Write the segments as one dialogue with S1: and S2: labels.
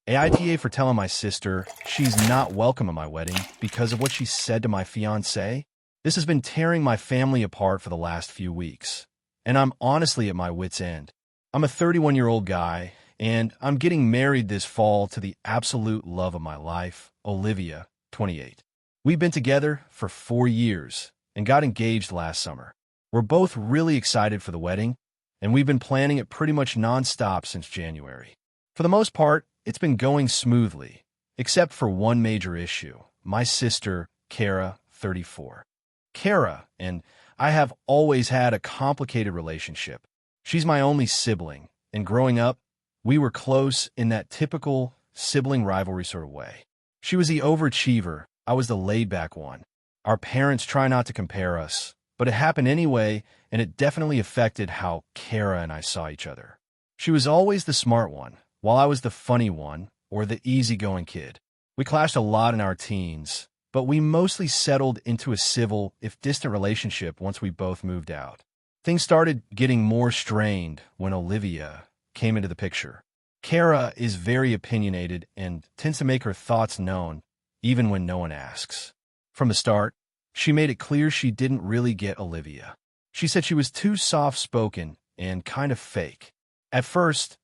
S1: AITA for telling my sister she's not welcome at my wedding because of what she said to my fiancé. This has been tearing my family apart for the last few weeks, and I'm honestly at my wit's end. I'm a 31-year-old guy, and I'm getting married this fall to the absolute love of my life, Olivia, 28. We've been together for 4 years and got engaged last summer. We're both really excited for the wedding, and we've been planning it pretty much nonstop since January. For the most part, it's been going smoothly, except for one major issue: my sister, Kara, 34. Kara and I have always had a complicated relationship. She's my only sibling, and growing up, we were close in that typical sibling rivalry sort of way. She was the overachiever, I was the laid-back one. Our parents try not to compare us, but it happened anyway, and it definitely affected how Kara and I saw each other. She was always the smart one, while I was the funny one, or the easygoing kid. We clashed a lot in our teens, but we mostly settled into a civil, if distant relationship once we both moved out. Things started getting more strained when Olivia came into the picture. Kara is very opinionated and tends to make her thoughts known, even when no one asks. From the start, she made it clear she didn't really get Olivia. She said she was too soft-spoken and kind of fake. At first,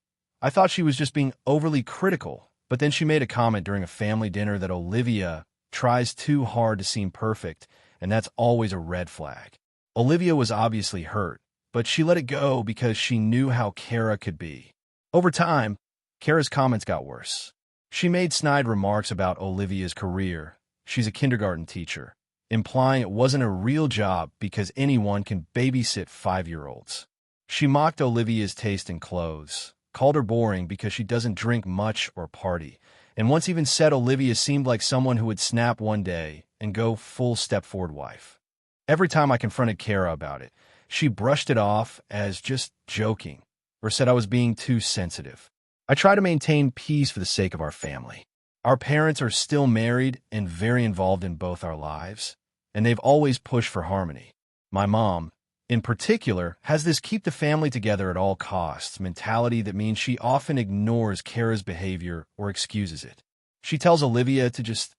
S1: I thought she was just being overly critical, but then she made a comment during a family dinner that Olivia tries too hard to seem perfect, and that's always a red flag. Olivia was obviously hurt, but she let it go because she knew how Kara could be. Over time, Kara's comments got worse. She made snide remarks about Olivia's career. She's a kindergarten teacher, implying it wasn't a real job because anyone can babysit 5-year-olds. She mocked Olivia's taste in clothes, called her boring because she doesn't drink much or party, and once even said Olivia seemed like someone who would snap one day and go full step-forward wife. Every time I confronted Kara about it, she brushed it off as just joking, or said I was being too sensitive. I try to maintain peace for the sake of our family. Our parents are still married and very involved in both our lives, and they've always pushed for harmony. My mom, in particular, has this keep the family together at all costs mentality that means she often ignores Kara's behavior or excuses it. She tells Olivia to just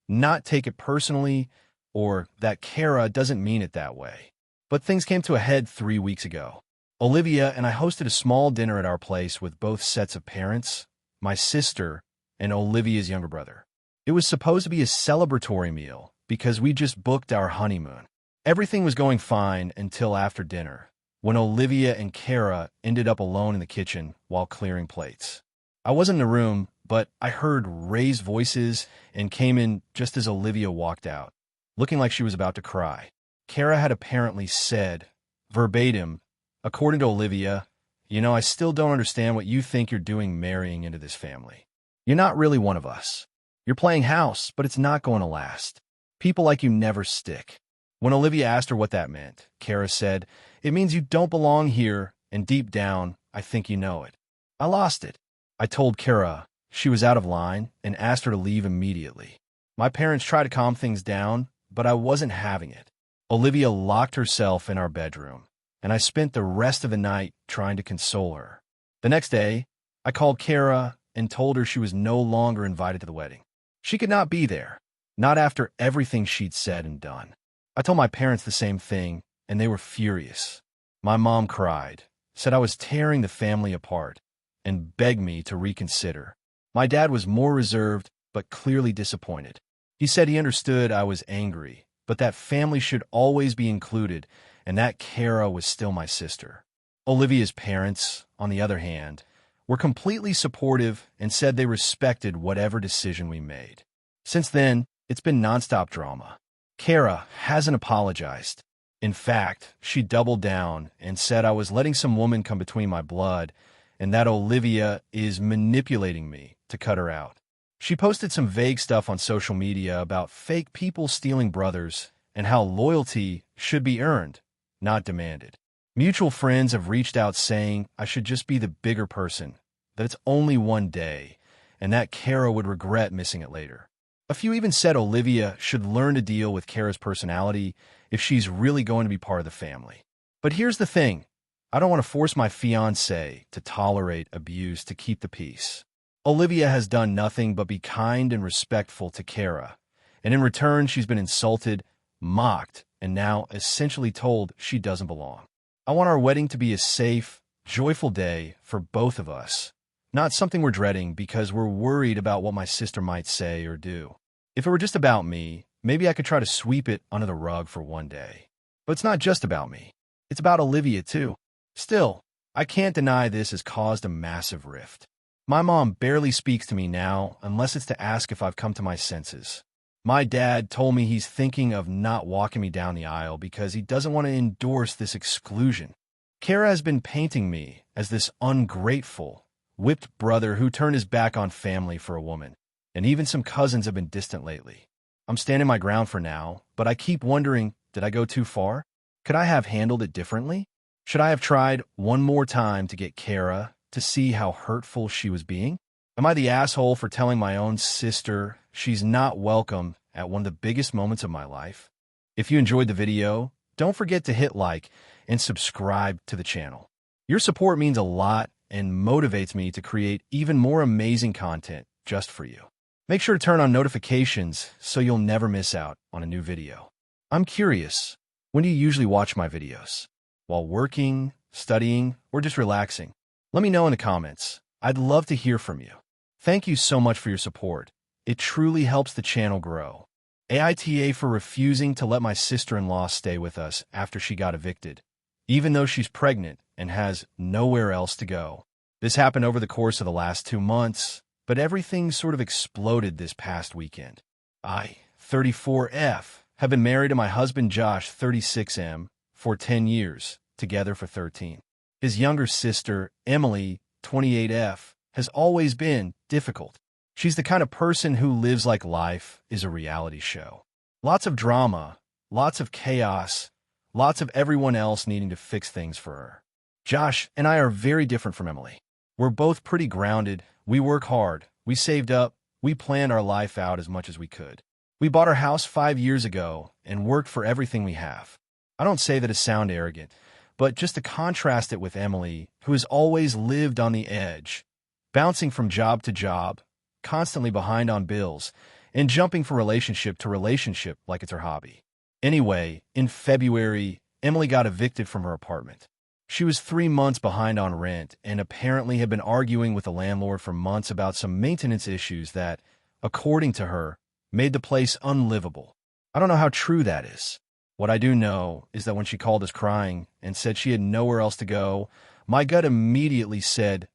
S1: not take it personally or that Kara doesn't mean it that way. But things came to a head 3 weeks ago. Olivia and I hosted a small dinner at our place with both sets of parents, my sister, and Olivia's younger brother. It was supposed to be a celebratory meal because we just booked our honeymoon. Everything was going fine until after dinner, when Olivia and Kara ended up alone in the kitchen while clearing plates. I wasn't in the room, but I heard raised voices and came in just as Olivia walked out, looking like she was about to cry. Kara had apparently said, verbatim, according to Olivia, I still don't understand what you think you're doing marrying into this family. You're not really one of us. You're playing house, but it's not going to last. People like you never stick. When Olivia asked her what that meant, Kara said, it means you don't belong here, and deep down, I think you know it. I lost it. I told Kara she was out of line and asked her to leave immediately. My parents tried to calm things down, but I wasn't having it. Olivia locked herself in our bedroom, and I spent the rest of the night trying to console her. The next day, I called Kara and told her she was no longer invited to the wedding. She could not be there, not after everything she'd said and done. I told my parents the same thing, and they were furious. My mom cried, said I was tearing the family apart, and begged me to reconsider. My dad was more reserved, but clearly disappointed. He said he understood I was angry, but that family should always be included, and that Kara was still my sister. Olivia's parents, on the other hand, were completely supportive and said they respected whatever decision we made. Since then, it's been nonstop drama. Kara hasn't apologized. In fact, she doubled down and said I was letting some woman come between my blood and that Olivia is manipulating me to cut her out. She posted some vague stuff on social media about fake people stealing brothers and how loyalty should be earned, not demanded. Mutual friends have reached out saying I should just be the bigger person, that it's only one day, and that Kara would regret missing it later. A few even said Olivia should learn to deal with Kara's personality if she's really going to be part of the family. But here's the thing. I don't want to force my fiancé to tolerate abuse to keep the peace. Olivia has done nothing but be kind and respectful to Kara, and in return she's been insulted, mocked, and now essentially told she doesn't belong. I want our wedding to be a safe, joyful day for both of us, not something we're dreading because we're worried about what my sister might say or do. If it were just about me, maybe I could try to sweep it under the rug for one day. But it's not just about me. It's about Olivia, too. Still, I can't deny this has caused a massive rift. My mom barely speaks to me now unless it's to ask if I've come to my senses. My dad told me he's thinking of not walking me down the aisle because he doesn't want to endorse this exclusion. Kara has been painting me as this ungrateful, whipped brother who turned his back on family for a woman, and even some cousins have been distant lately. I'm standing my ground for now, but I keep wondering, did I go too far? Could I have handled it differently? Should I have tried one more time to get Kara to see how hurtful she was being? Am I the asshole for telling my own sister she's not welcome at one of the biggest moments of my life? If you enjoyed the video, don't forget to hit like and subscribe to the channel. Your support means a lot and motivates me to create even more amazing content just for you. Make sure to turn on notifications so you'll never miss out on a new video. I'm curious, when do you usually watch my videos? While working, studying, or just relaxing? Let me know in the comments. I'd love to hear from you. Thank you so much for your support. It truly helps the channel grow. AITA for refusing to let my sister-in-law stay with us after she got evicted, even though she's pregnant and has nowhere else to go. This happened over the course of the last 2 months, but everything sort of exploded this past weekend. I, 34F, have been married to my husband Josh, 36M, for 10 years, together for 13. His younger sister, Emily, 28F, has always been difficult. She's the kind of person who lives like life is a reality show. Lots of drama, lots of chaos, lots of everyone else needing to fix things for her. Josh and I are very different from Emily. We're both pretty grounded, we work hard, we saved up, we planned our life out as much as we could. We bought our house 5 years ago and worked for everything we have. I don't say that to sound arrogant, but just to contrast it with Emily, who has always lived on the edge, bouncing from job to job, constantly behind on bills, and jumping from relationship to relationship like it's her hobby. Anyway, in February, Emily got evicted from her apartment. She was 3 months behind on rent and apparently had been arguing with the landlord for months about some maintenance issues that, according to her, made the place unlivable. I don't know how true that is. What I do know is that when she called us crying and said she had nowhere else to go, my gut immediately said,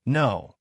S1: no.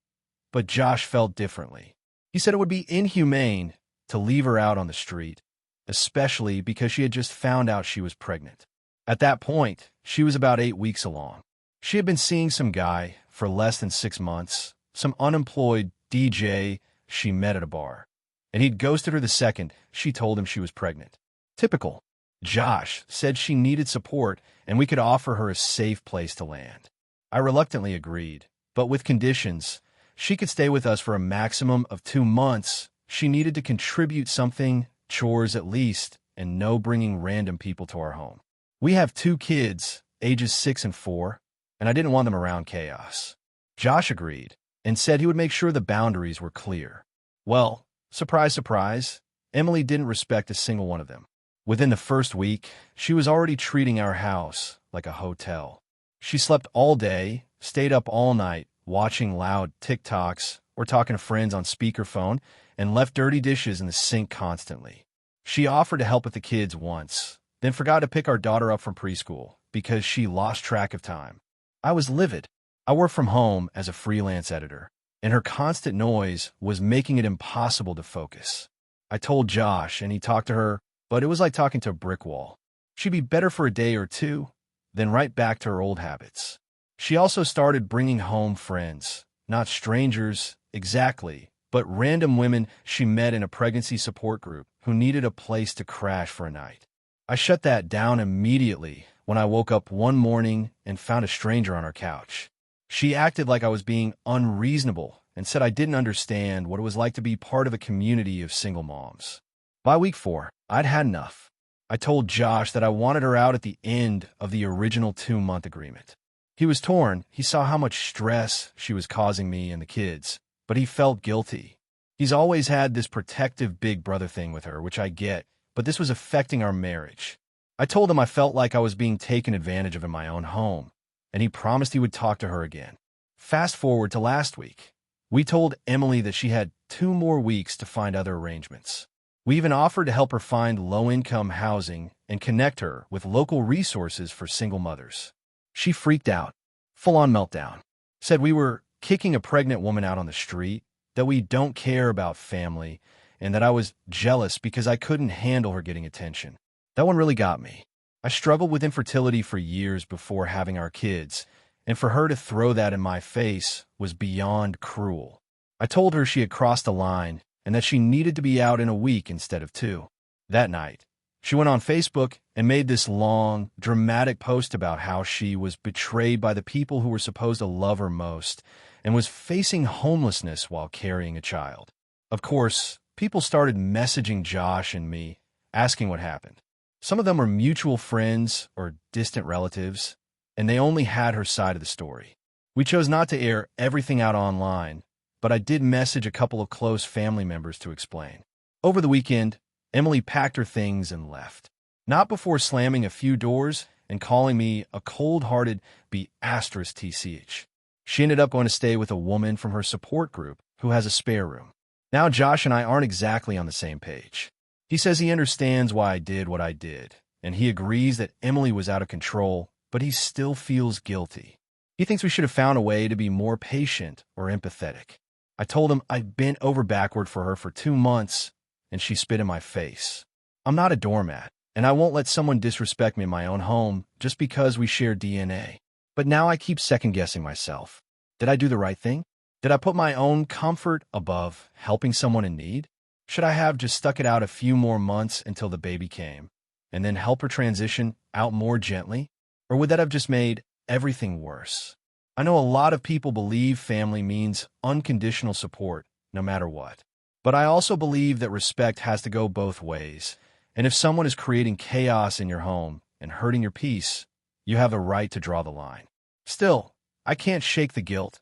S1: But Josh felt differently. He said it would be inhumane to leave her out on the street, especially because she had just found out she was pregnant. At that point, she was about 8 weeks along. She had been seeing some guy for less than 6 months, some unemployed DJ she met at a bar, and he'd ghosted her the second she told him she was pregnant. Typical. Josh said she needed support and we could offer her a safe place to land. I reluctantly agreed, but with conditions. She could stay with us for a maximum of 2 months. She needed to contribute something, chores at least, and no bringing random people to our home. We have 2 kids, ages 6 and 4, and I didn't want them around chaos. Josh agreed and said he would make sure the boundaries were clear. Well, surprise, surprise, Emily didn't respect a single one of them. Within the first week, she was already treating our house like a hotel. She slept all day, stayed up all night, watching loud TikToks or talking to friends on speakerphone, and left dirty dishes in the sink constantly. She offered to help with the kids once, then forgot to pick our daughter up from preschool because she lost track of time. I was livid. I work from home as a freelance editor, and her constant noise was making it impossible to focus. I told Josh, and he talked to her, but it was like talking to a brick wall. She'd be better for a day or two, then right back to her old habits. She also started bringing home friends, not strangers exactly, but random women she met in a pregnancy support group who needed a place to crash for a night. I shut that down immediately when I woke up one morning and found a stranger on our couch. She acted like I was being unreasonable and said I didn't understand what it was like to be part of a community of single moms. By week 4, I'd had enough. I told Josh that I wanted her out at the end of the original 2-month agreement. He was torn. He saw how much stress she was causing me and the kids, but he felt guilty. He's always had this protective big brother thing with her, which I get, but this was affecting our marriage. I told him I felt like I was being taken advantage of in my own home, and he promised he would talk to her again. Fast forward to last week. We told Emily that she had 2 more weeks to find other arrangements. We even offered to help her find low-income housing and connect her with local resources for single mothers. She freaked out, full-on meltdown, said we were kicking a pregnant woman out on the street, that we don't care about family, and that I was jealous because I couldn't handle her getting attention. That one really got me. I struggled with infertility for years before having our kids, and for her to throw that in my face was beyond cruel. I told her she had crossed a line and that she needed to be out in a week instead of 2. That night, she went on Facebook and made this long, dramatic post about how she was betrayed by the people who were supposed to love her most and was facing homelessness while carrying a child. Of course, people started messaging Josh and me, asking what happened. Some of them were mutual friends or distant relatives, and they only had her side of the story. We chose not to air everything out online, but I did message a couple of close family members to explain. Over the weekend, Emily packed her things and left. Not before slamming a few doors and calling me a cold-hearted B*TCH. She ended up going to stay with a woman from her support group who has a spare room. Now Josh and I aren't exactly on the same page. He says he understands why I did what I did, and he agrees that Emily was out of control, but he still feels guilty. He thinks we should have found a way to be more patient or empathetic. I told him I'd bent over backward for her for 2 months, and she spit in my face. I'm not a doormat, and I won't let someone disrespect me in my own home just because we share DNA. But now I keep second-guessing myself. Did I do the right thing? Did I put my own comfort above helping someone in need? Should I have just stuck it out a few more months until the baby came, and then help her transition out more gently? Or would that have just made everything worse? I know a lot of people believe family means unconditional support, no matter what. But I also believe that respect has to go both ways, and if someone is creating chaos in your home and hurting your peace, you have a right to draw the line. Still, I can't shake the guilt,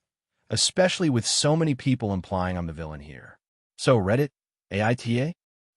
S1: especially with so many people implying I'm the villain here. So Reddit, AITA?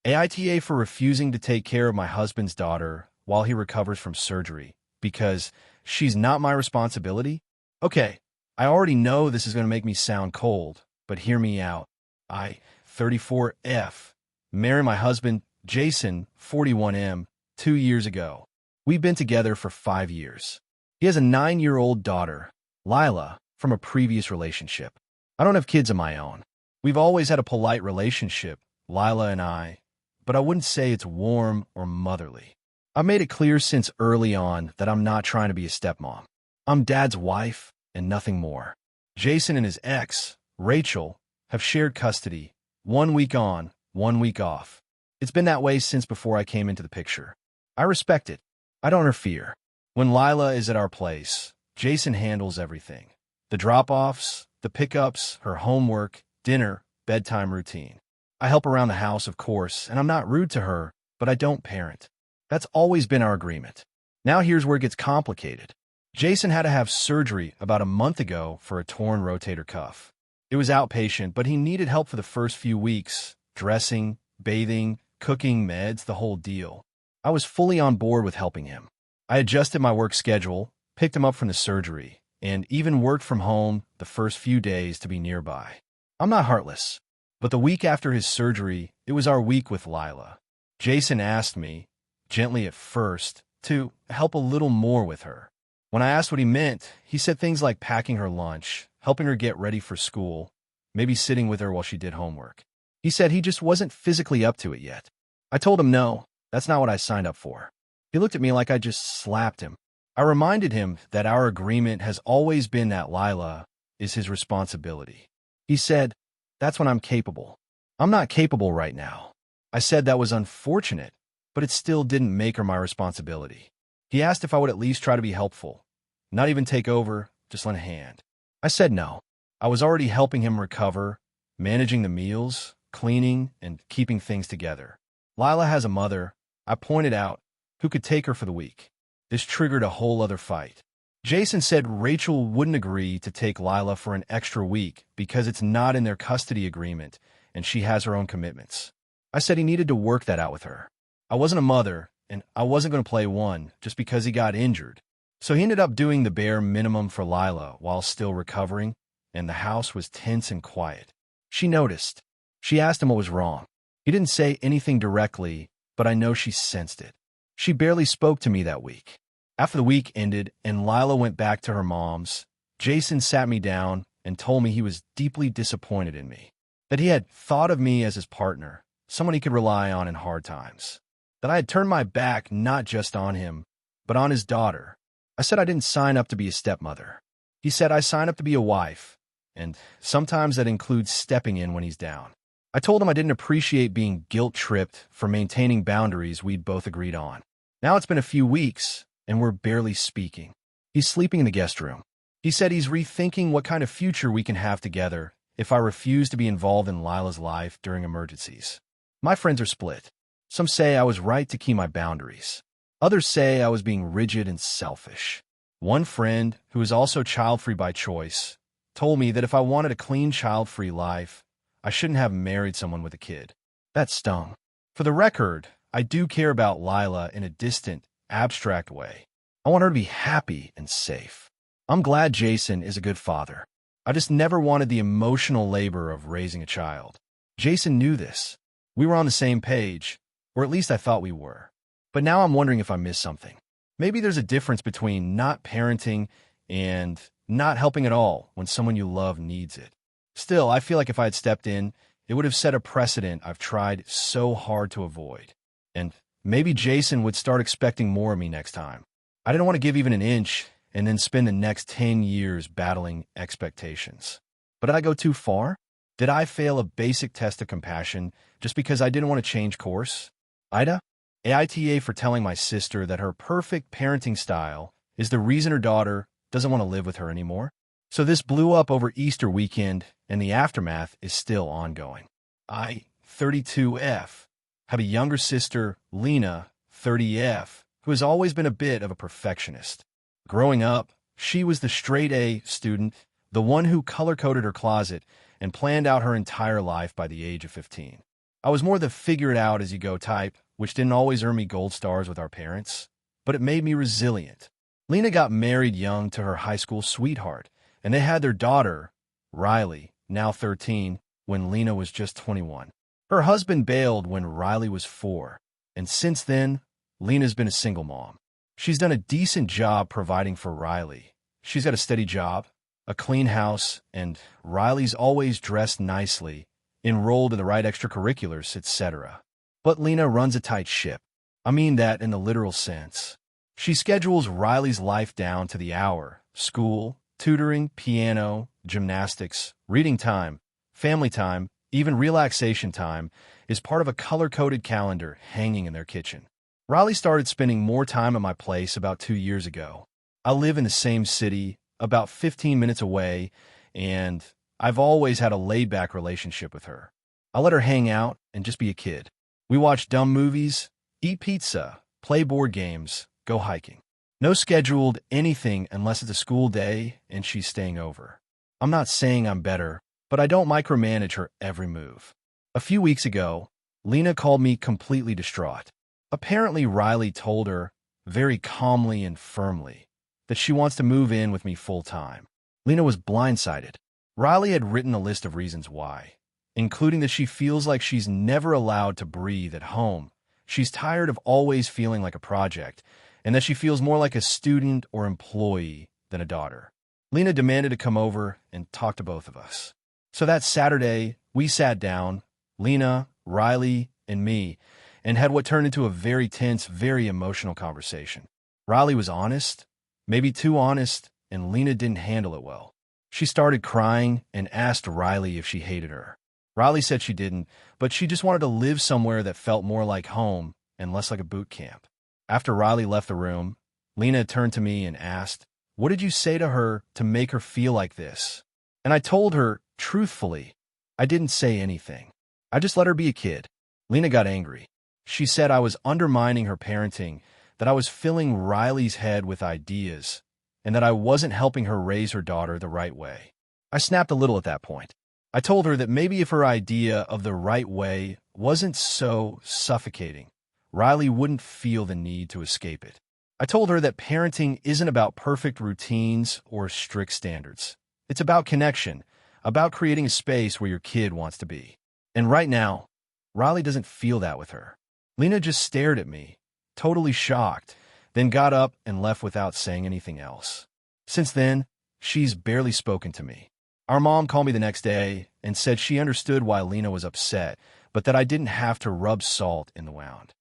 S1: AITA for refusing to take care of my husband's daughter while he recovers from surgery, because she's not my responsibility? Okay, I already know this is going to make me sound cold, but hear me out. I, 34F, married my husband, Jason, 41M, 2 years ago. We've been together for 5 years. He has a 9-year-old daughter, Lila, from a previous relationship. I don't have kids of my own. We've always had a polite relationship, Lila and I, but I wouldn't say it's warm or motherly. I've made it clear since early on that I'm not trying to be a stepmom. I'm Dad's wife and nothing more. Jason and his ex, Rachel, have shared custody, 1 week on, 1 week off. It's been that way since before I came into the picture. I respect it. I don't interfere. When Lila is at our place, Jason handles everything. The drop-offs, the pickups, her homework, dinner, bedtime routine. I help around the house, of course, and I'm not rude to her, but I don't parent. That's always been our agreement. Now here's where it gets complicated. Jason had to have surgery about a month ago for a torn rotator cuff. It was outpatient, but he needed help for the first few weeks, dressing, bathing, cooking, meds, the whole deal. I was fully on board with helping him. I adjusted my work schedule, picked him up from the surgery, and even worked from home the first few days to be nearby. I'm not heartless, but the week after his surgery, it was our week with Lila. Jason asked me, gently at first, to help a little more with her. When I asked what he meant, he said things like packing her lunch, helping her get ready for school, maybe sitting with her while she did homework. He said he just wasn't physically up to it yet. I told him no, that's not what I signed up for. He looked at me like I just slapped him. I reminded him that our agreement has always been that Lila is his responsibility. He said, that's when I'm capable. I'm not capable right now. I said that was unfortunate, but it still didn't make her my responsibility. He asked if I would at least try to be helpful, not even take over, just lend a hand. I said no. I was already helping him recover, managing the meals, cleaning, and keeping things together. Lila has a mother, I pointed out, who could take her for the week. This triggered a whole other fight. Jason said Rachel wouldn't agree to take Lila for an extra week because it's not in their custody agreement and she has her own commitments. I said he needed to work that out with her. I wasn't a mother, and I wasn't going to play one just because he got injured. So he ended up doing the bare minimum for Lila while still recovering, and the house was tense and quiet. She noticed. She asked him what was wrong. He didn't say anything directly, but I know she sensed it. She barely spoke to me that week. After the week ended and Lila went back to her mom's, Jason sat me down and told me he was deeply disappointed in me, that he had thought of me as his partner, someone he could rely on in hard times, that I had turned my back not just on him, but on his daughter. I said I didn't sign up to be a stepmother. He said I signed up to be a wife, and sometimes that includes stepping in when he's down. I told him I didn't appreciate being guilt-tripped for maintaining boundaries we'd both agreed on. Now it's been a few weeks, and we're barely speaking. He's sleeping in the guest room. He said he's rethinking what kind of future we can have together if I refuse to be involved in Lila's life during emergencies. My friends are split. Some say I was right to keep my boundaries. Others say I was being rigid and selfish. One friend, who is also child-free by choice, told me that if I wanted a clean child-free life, I shouldn't have married someone with a kid. That stung. For the record, I do care about Lila in a distant, abstract way. I want her to be happy and safe. I'm glad Jason is a good father. I just never wanted the emotional labor of raising a child. Jason knew this. We were on the same page, or at least I thought we were. But now I'm wondering if I missed something. Maybe there's a difference between not parenting and not helping at all when someone you love needs it. Still, I feel like if I had stepped in, it would have set a precedent I've tried so hard to avoid. And maybe Jason would start expecting more of me next time. I didn't want to give even an inch and then spend the next 10 years battling expectations. But did I go too far? Did I fail a basic test of compassion just because I didn't want to change course? AITA? AITA for telling my sister that her perfect parenting style is the reason her daughter doesn't want to live with her anymore. So this blew up over Easter weekend, and the aftermath is still ongoing. I, 32F, have a younger sister, Lena, 30F, who has always been a bit of a perfectionist. Growing up, she was the straight-A student, the one who color-coded her closet and planned out her entire life by the age of 15. I was more the figure-it-out-as-you-go type, which didn't always earn me gold stars with our parents, but it made me resilient. Lena got married young to her high school sweetheart, and they had their daughter, Riley, now 13, when Lena was just 21. Her husband bailed when Riley was 4, and since then, Lena's been a single mom. She's done a decent job providing for Riley. She's got a steady job, a clean house, and Riley's always dressed nicely, enrolled in the right extracurriculars, etc. But Lena runs a tight ship. I mean that in the literal sense. She schedules Riley's life down to the hour: school, tutoring, piano, gymnastics, reading time, family time, even relaxation time is part of a color-coded calendar hanging in their kitchen. Riley started spending more time at my place about 2 years ago. I live in the same city, about 15 minutes away, and I've always had a laid-back relationship with her. I let her hang out and just be a kid. We watch dumb movies, eat pizza, play board games, go hiking. No scheduled anything unless it's a school day and she's staying over. I'm not saying I'm better, but I don't micromanage her every move. A few weeks ago, Lena called me completely distraught. Apparently, Riley told her, very calmly and firmly, that she wants to move in with me full-time. Lena was blindsided. Riley had written a list of reasons why, including that she feels like she's never allowed to breathe at home. She's tired of always feeling like a project, and that she feels more like a student or employee than a daughter. Lena demanded to come over and talk to both of us. So that Saturday, we sat down, Lena, Riley, and me, and had what turned into a very tense, very emotional conversation. Riley was honest, maybe too honest, and Lena didn't handle it well. She started crying and asked Riley if she hated her. Riley said she didn't, but she just wanted to live somewhere that felt more like home and less like a boot camp. After Riley left the room, Lena turned to me and asked, "What did you say to her to make her feel like this?" And I told her, truthfully, I didn't say anything. I just let her be a kid. Lena got angry. She said I was undermining her parenting, that I was filling Riley's head with ideas, and that I wasn't helping her raise her daughter the right way. I snapped a little at that point. I told her that maybe if her idea of the right way wasn't so suffocating, Riley wouldn't feel the need to escape it. I told her that parenting isn't about perfect routines or strict standards. It's about connection, about creating a space where your kid wants to be. And right now, Riley doesn't feel that with her. Lena just stared at me, totally shocked, then got up and left without saying anything else. Since then, she's barely spoken to me. Our mom called me the next day and said she understood why Lena was upset, but that I didn't have to rub salt in the wound.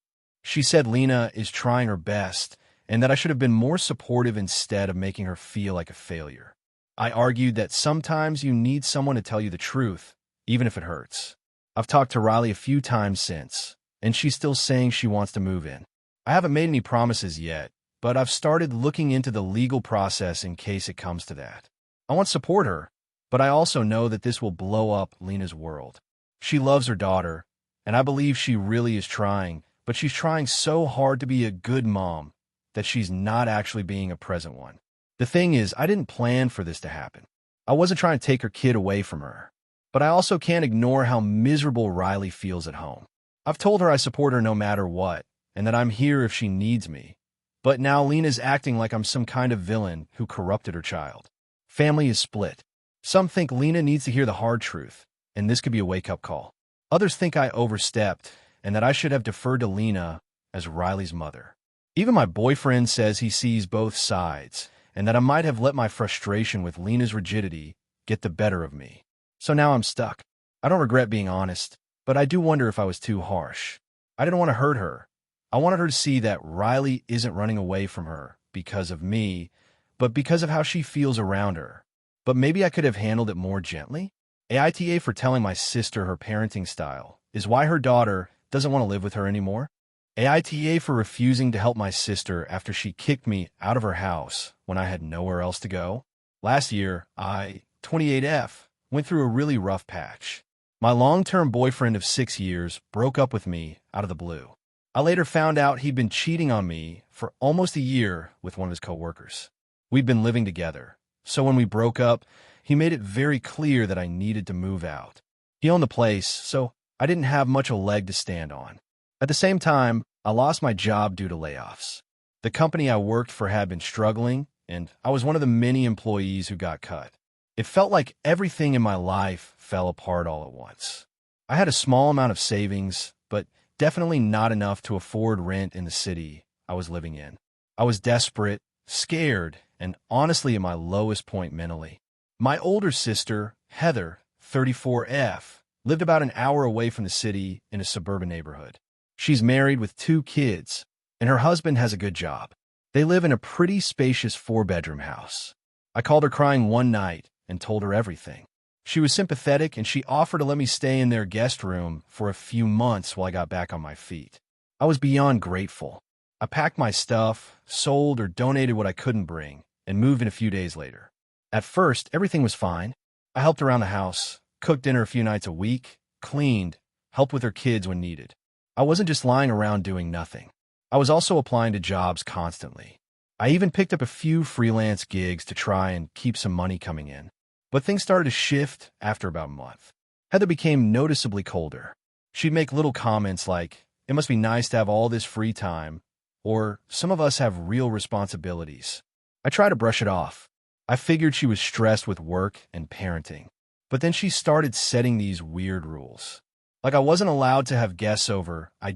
S1: She said Lena is trying her best and that I should have been more supportive instead of making her feel like a failure. I argued that sometimes you need someone to tell you the truth, even if it hurts. I've talked to Riley a few times since, and she's still saying she wants to move in. I haven't made any promises yet, but I've started looking into the legal process in case it comes to that. I want to support her, but I also know that this will blow up Lena's world. She loves her daughter, and I believe she really is trying, but she's trying so hard to be a good mom that she's not actually being a present one. The thing is, I didn't plan for this to happen. I wasn't trying to take her kid away from her. But I also can't ignore how miserable Riley feels at home. I've told her I support her no matter what, and that I'm here if she needs me. But now Lena's acting like I'm some kind of villain who corrupted her child. Family is split. Some think Lena needs to hear the hard truth, and this could be a wake-up call. Others think I overstepped, and that I should have deferred to Lena as Riley's mother. Even my boyfriend says he sees both sides, and that I might have let my frustration with Lena's rigidity get the better of me. So now I'm stuck. I don't regret being honest, but I do wonder if I was too harsh. I didn't want to hurt her. I wanted her to see that Riley isn't running away from her because of me, but because of how she feels around her. But maybe I could have handled it more gently? AITA for telling my sister her parenting style is why her daughter doesn't want to live with her anymore. AITA for refusing to help my sister after she kicked me out of her house when I had nowhere else to go. Last year, I, 28F, went through a really rough patch. My long-term boyfriend of 6 years broke up with me out of the blue. I later found out he'd been cheating on me for almost a year with one of his coworkers. We'd been living together, so when we broke up, he made it very clear that I needed to move out. He owned the place, so I didn't have much of a leg to stand on. At the same time, I lost my job due to layoffs. The company I worked for had been struggling, and I was one of the many employees who got cut. It felt like everything in my life fell apart all at once. I had a small amount of savings, but definitely not enough to afford rent in the city I was living in. I was desperate, scared, and honestly at my lowest point mentally. My older sister, Heather, 34F, lived about an hour away from the city in a suburban neighborhood. She's married with 2 kids, and her husband has a good job. They live in a pretty spacious 4-bedroom house. I called her crying one night and told her everything. She was sympathetic, and she offered to let me stay in their guest room for a few months while I got back on my feet. I was beyond grateful. I packed my stuff, sold or donated what I couldn't bring, and moved in a few days later. At first, everything was fine. I helped around the house, cooked dinner a few nights a week, cleaned, helped with her kids when needed. I wasn't just lying around doing nothing. I was also applying to jobs constantly. I even picked up a few freelance gigs to try and keep some money coming in. But things started to shift after about a month. Heather became noticeably colder. She'd make little comments like, "It must be nice to have all this free time," or "Some of us have real responsibilities." I tried to brush it off. I figured she was stressed with work and parenting. But then she started setting these weird rules. Like I wasn't allowed to have guests over. I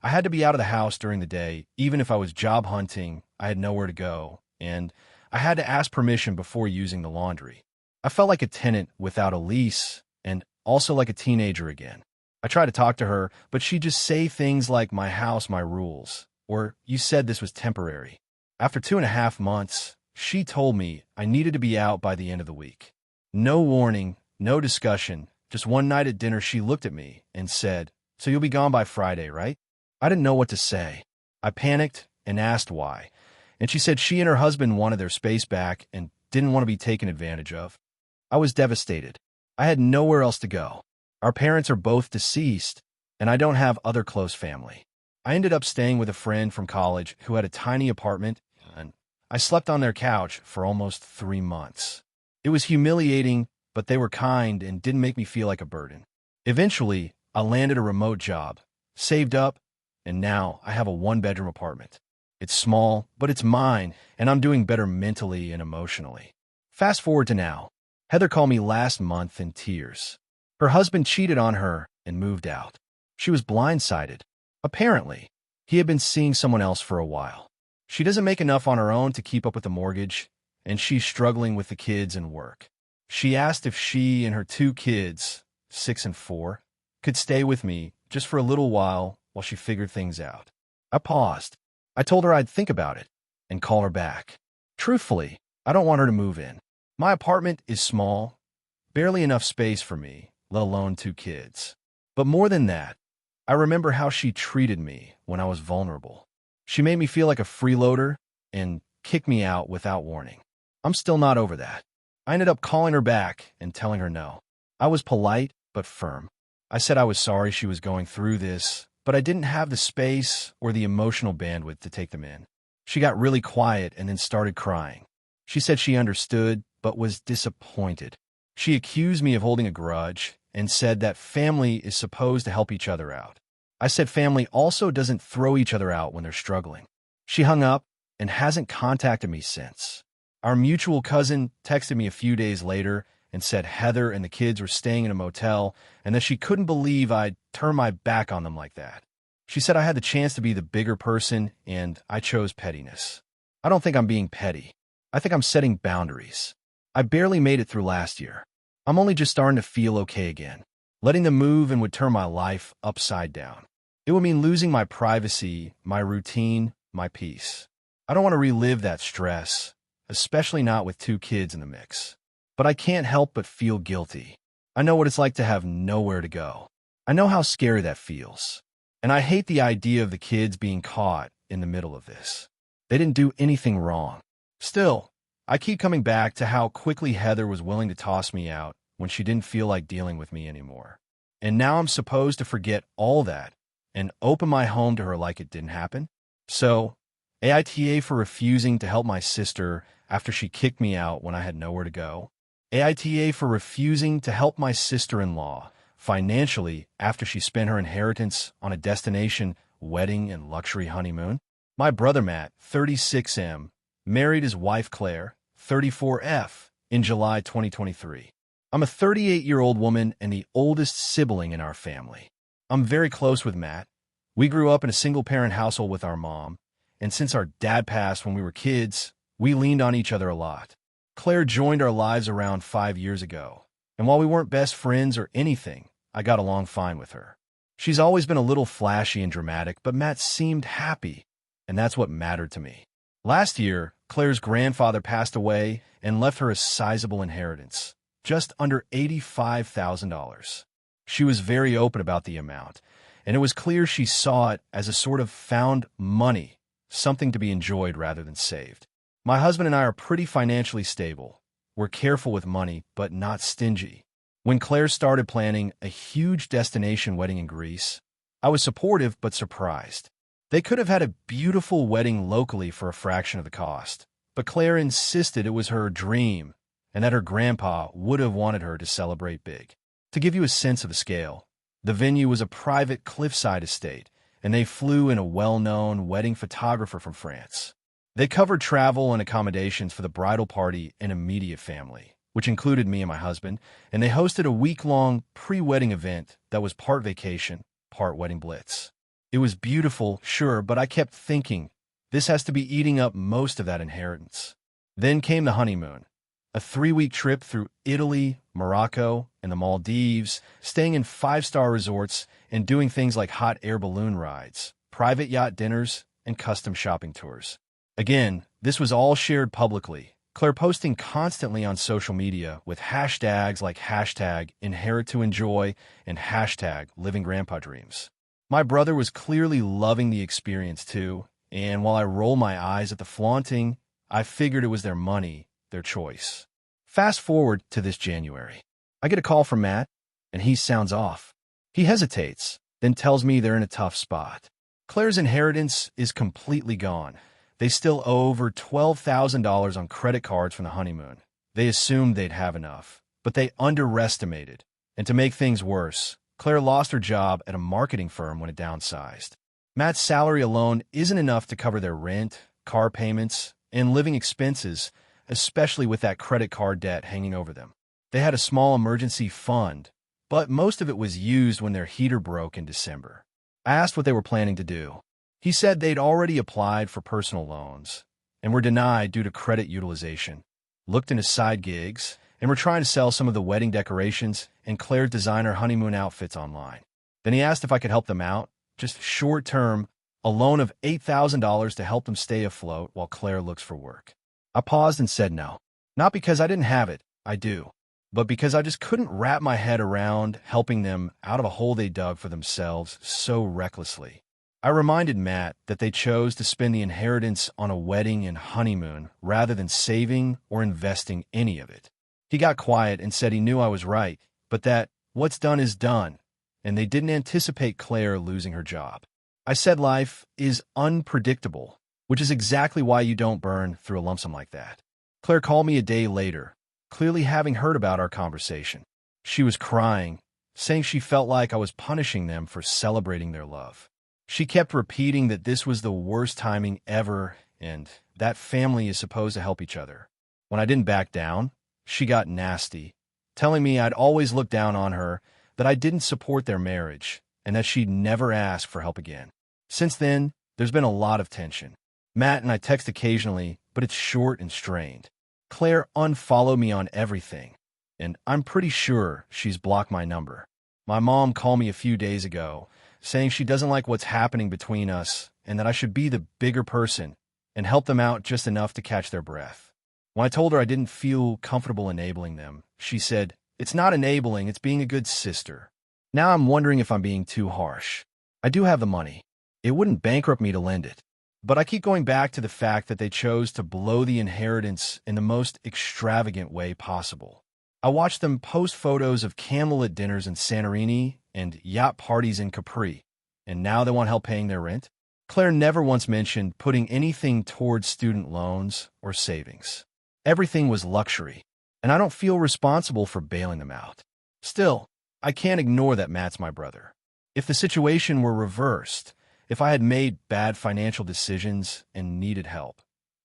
S1: had to be out of the house during the day. Even if I was job hunting, I had nowhere to go. And I had to ask permission before using the laundry. I felt like a tenant without a lease and also like a teenager again. I tried to talk to her, but she'd just say things like, "My house, my rules," or "You said this was temporary." After 2.5 months, she told me I needed to be out by the end of the week. No warning, no discussion. Just one night at dinner, she looked at me and said, "So you'll be gone by Friday, right?" I didn't know what to say. I panicked and asked why, and she said she and her husband wanted their space back and didn't want to be taken advantage of. I was devastated. I had nowhere else to go. Our parents are both deceased, and I don't have other close family. I ended up staying with a friend from college who had a tiny apartment, and I slept on their couch for almost 3 months. It was humiliating, but they were kind and didn't make me feel like a burden. Eventually, I landed a remote job, saved up, and now I have a one-bedroom apartment. It's small, but it's mine, and I'm doing better mentally and emotionally. Fast forward to now. Heather called me last month in tears. Her husband cheated on her and moved out. She was blindsided. Apparently, he had been seeing someone else for a while. She doesn't make enough on her own to keep up with the mortgage, and she's struggling with the kids and work. She asked if she and her 2 kids, 6 and 4, could stay with me just for a little while she figured things out. I paused. I told her I'd think about it and call her back. Truthfully, I don't want her to move in. My apartment is small, barely enough space for me, let alone 2 kids. But more than that, I remember how she treated me when I was vulnerable. She made me feel like a freeloader and kicked me out without warning. I'm still not over that. I ended up calling her back and telling her no. I was polite but firm. I said I was sorry she was going through this, but I didn't have the space or the emotional bandwidth to take them in. She got really quiet and then started crying. She said she understood, but was disappointed. She accused me of holding a grudge and said that family is supposed to help each other out. I said family also doesn't throw each other out when they're struggling. She hung up and hasn't contacted me since. Our mutual cousin texted me a few days later and said Heather and the kids were staying in a motel and that she couldn't believe I'd turn my back on them like that. She said I had the chance to be the bigger person and I chose pettiness. I don't think I'm being petty. I think I'm setting boundaries. I barely made it through last year. I'm only just starting to feel okay again. Letting them move and would turn my life upside down. It would mean losing my privacy, my routine, my peace. I don't want to relive that stress, especially not with 2 kids in the mix. But I can't help but feel guilty. I know what it's like to have nowhere to go. I know how scary that feels. And I hate the idea of the kids being caught in the middle of this. They didn't do anything wrong. Still, I keep coming back to how quickly Heather was willing to toss me out when she didn't feel like dealing with me anymore. And now I'm supposed to forget all that and open my home to her like it didn't happen? So, AITA for refusing to help my sister after she kicked me out when I had nowhere to go. AITA for refusing to help my sister-in-law financially after she spent her inheritance on a destination wedding and luxury honeymoon. My brother Matt, 36M, married his wife Claire, 34F, in July 2023. I'm a 38-year-old woman and the oldest sibling in our family. I'm very close with Matt. We grew up in a single-parent household with our mom, and since our dad passed when we were kids, we leaned on each other a lot. Claire joined our lives around 5 years ago, and while we weren't best friends or anything, I got along fine with her. She's always been a little flashy and dramatic, but Matt seemed happy, and that's what mattered to me. Last year, Claire's grandfather passed away and left her a sizable inheritance, just under $85,000. She was very open about the amount, and it was clear she saw it as a sort of found money, something to be enjoyed rather than saved. My husband and I are pretty financially stable. We're careful with money, but not stingy. When Claire started planning a huge destination wedding in Greece, I was supportive but surprised. They could have had a beautiful wedding locally for a fraction of the cost, but Claire insisted it was her dream and that her grandpa would have wanted her to celebrate big. To give you a sense of the scale, the venue was a private cliffside estate, and they flew in a well-known wedding photographer from France. They covered travel and accommodations for the bridal party and immediate family, which included me and my husband, and they hosted a week-long pre-wedding event that was part vacation, part wedding blitz. It was beautiful, sure, but I kept thinking, this has to be eating up most of that inheritance. Then came the honeymoon, a 3-week trip through Italy, Morocco, and the Maldives, staying in 5-star resorts and doing things like hot air balloon rides, private yacht dinners, and custom shopping tours. Again, this was all shared publicly, Claire posting constantly on social media with hashtags like #InheritToEnjoy and #LivingGrandpaDreams. My brother was clearly loving the experience too, and while I roll my eyes at the flaunting, I figured it was their money, their choice. Fast forward to this January. I get a call from Matt, and he sounds off. He hesitates, then tells me they're in a tough spot. Claire's inheritance is completely gone. They still owe over $12,000 on credit cards from the honeymoon. They assumed they'd have enough, but they underestimated. And to make things worse, Claire lost her job at a marketing firm when it downsized. Matt's salary alone isn't enough to cover their rent, car payments, and living expenses, especially with that credit card debt hanging over them. They had a small emergency fund, but most of it was used when their heater broke in December. I asked what they were planning to do. He said they'd already applied for personal loans and were denied due to credit utilization, looked into side gigs, and were trying to sell some of the wedding decorations and Claire's designer honeymoon outfits online. Then he asked if I could help them out, just short-term, a loan of $8,000 to help them stay afloat while Claire looks for work. I paused and said no. Not because I didn't have it, I do, but because I just couldn't wrap my head around helping them out of a hole they dug for themselves so recklessly. I reminded Matt that they chose to spend the inheritance on a wedding and honeymoon rather than saving or investing any of it. He got quiet and said he knew I was right, but that what's done is done, and they didn't anticipate Claire losing her job. I said life is unpredictable, which is exactly why you don't burn through a lump sum like that. Claire called me a day later, clearly having heard about our conversation. She was crying, saying she felt like I was punishing them for celebrating their love. She kept repeating that this was the worst timing ever and that family is supposed to help each other. When I didn't back down, she got nasty, telling me I'd always looked down on her, that I didn't support their marriage, and that she'd never ask for help again. Since then, there's been a lot of tension. Matt and I text occasionally, but it's short and strained. Claire unfollowed me on everything, and I'm pretty sure she's blocked my number. My mom called me a few days ago, saying she doesn't like what's happening between us and that I should be the bigger person and help them out just enough to catch their breath. When I told her I didn't feel comfortable enabling them, she said, "It's not enabling, it's being a good sister." Now I'm wondering if I'm being too harsh. I do have the money. It wouldn't bankrupt me to lend it. But I keep going back to the fact that they chose to blow the inheritance in the most extravagant way possible. I watched them post photos of candlelit dinners in Santorini and yacht parties in Capri, and now they want help paying their rent? Claire never once mentioned putting anything towards student loans or savings. Everything was luxury, and I don't feel responsible for bailing them out. Still, I can't ignore that Matt's my brother. If the situation were reversed, if I had made bad financial decisions and needed help,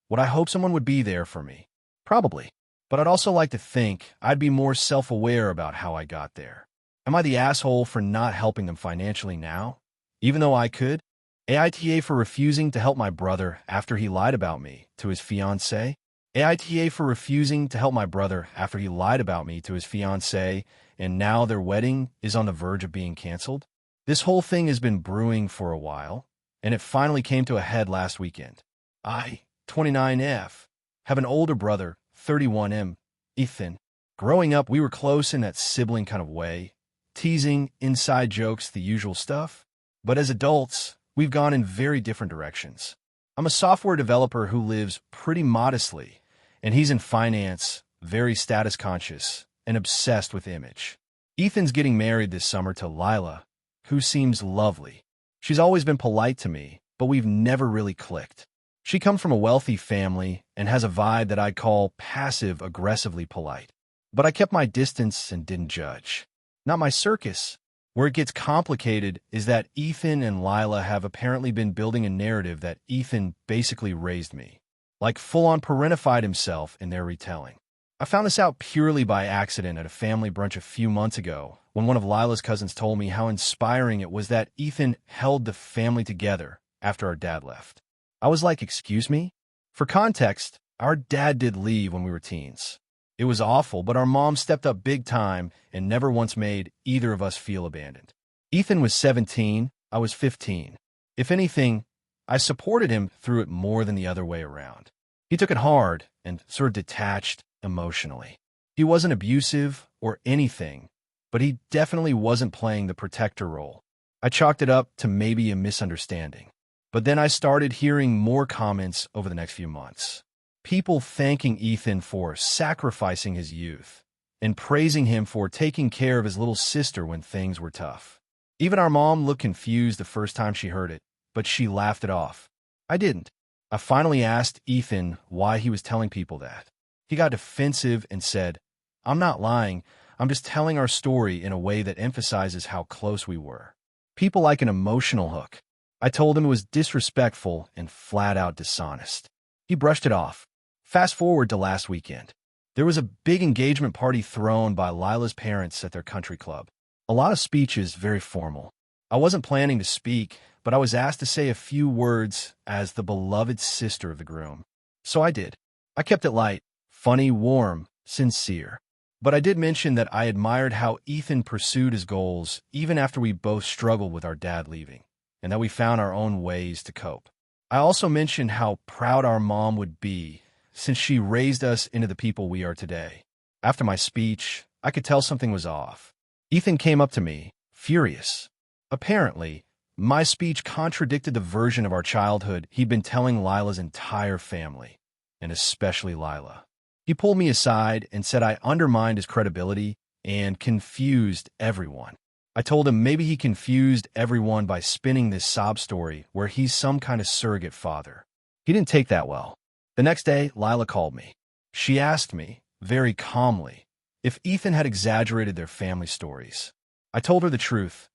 S1: would I hope someone would be there for me? Probably. But I'd also like to think I'd be more self-aware about how I got there. Am I the asshole for not helping them financially now? Even though I could? AITA for refusing to help my brother after he lied about me to his fiancée? AITA for refusing to help my brother after he lied about me to his fiancée, and now their wedding is on the verge of being canceled? This whole thing has been brewing for a while, and it finally came to a head last weekend. I, 29F, have an older brother, 31M, Ethan. Growing up, we were close in that sibling kind of way, teasing, inside jokes, the usual stuff. But as adults, we've gone in very different directions. I'm a software developer who lives pretty modestly, and he's in finance, very status conscious, and obsessed with image. Ethan's getting married this summer to Lila, who seems lovely. She's always been polite to me, but we've never really clicked. She comes from a wealthy family and has a vibe that I'd call passive-aggressively polite. But I kept my distance and didn't judge. Not my circus. Where it gets complicated is that Ethan and Lila have apparently been building a narrative that Ethan basically raised me, like full-on parentified himself in their retelling. I found this out purely by accident at a family brunch a few months ago when one of Lila's cousins told me how inspiring it was that Ethan held the family together after our dad left. I was like, excuse me? For context, our dad did leave when we were teens. It was awful, but our mom stepped up big time and never once made either of us feel abandoned. Ethan was 17, I was 15. If anything, I supported him through it more than the other way around. He took it hard and sort of detached emotionally. He wasn't abusive or anything, but he definitely wasn't playing the protector role. I chalked it up to maybe a misunderstanding. But then I started hearing more comments over the next few months. People thanking Ethan for sacrificing his youth and praising him for taking care of his little sister when things were tough. Even our mom looked confused the first time she heard it, but she laughed it off. I didn't. I finally asked Ethan why he was telling people that. He got defensive and said, "I'm not lying. I'm just telling our story in a way that emphasizes how close we were." People like an emotional hook. I told him it was disrespectful and flat out dishonest. He brushed it off. Fast forward to last weekend. There was a big engagement party thrown by Lila's parents at their country club. A lot of speeches, very formal. I wasn't planning to speak, but I was asked to say a few words as the beloved sister of the groom. So I did. I kept it light, funny, warm, sincere. But I did mention that I admired how Ethan pursued his goals even after we both struggled with our dad leaving, and that we found our own ways to cope. I also mentioned how proud our mom would be since she raised us into the people we are today. After my speech, I could tell something was off. Ethan came up to me, furious. Apparently, my speech contradicted the version of our childhood he'd been telling Lila's entire family, and especially Lila. He pulled me aside and said I undermined his credibility and confused everyone. I told him maybe he confused everyone by spinning this sob story where he's some kind of surrogate father. He didn't take that well. The next day, Lila called me. She asked me, very calmly, if Ethan had exaggerated their family stories. I told her the truth.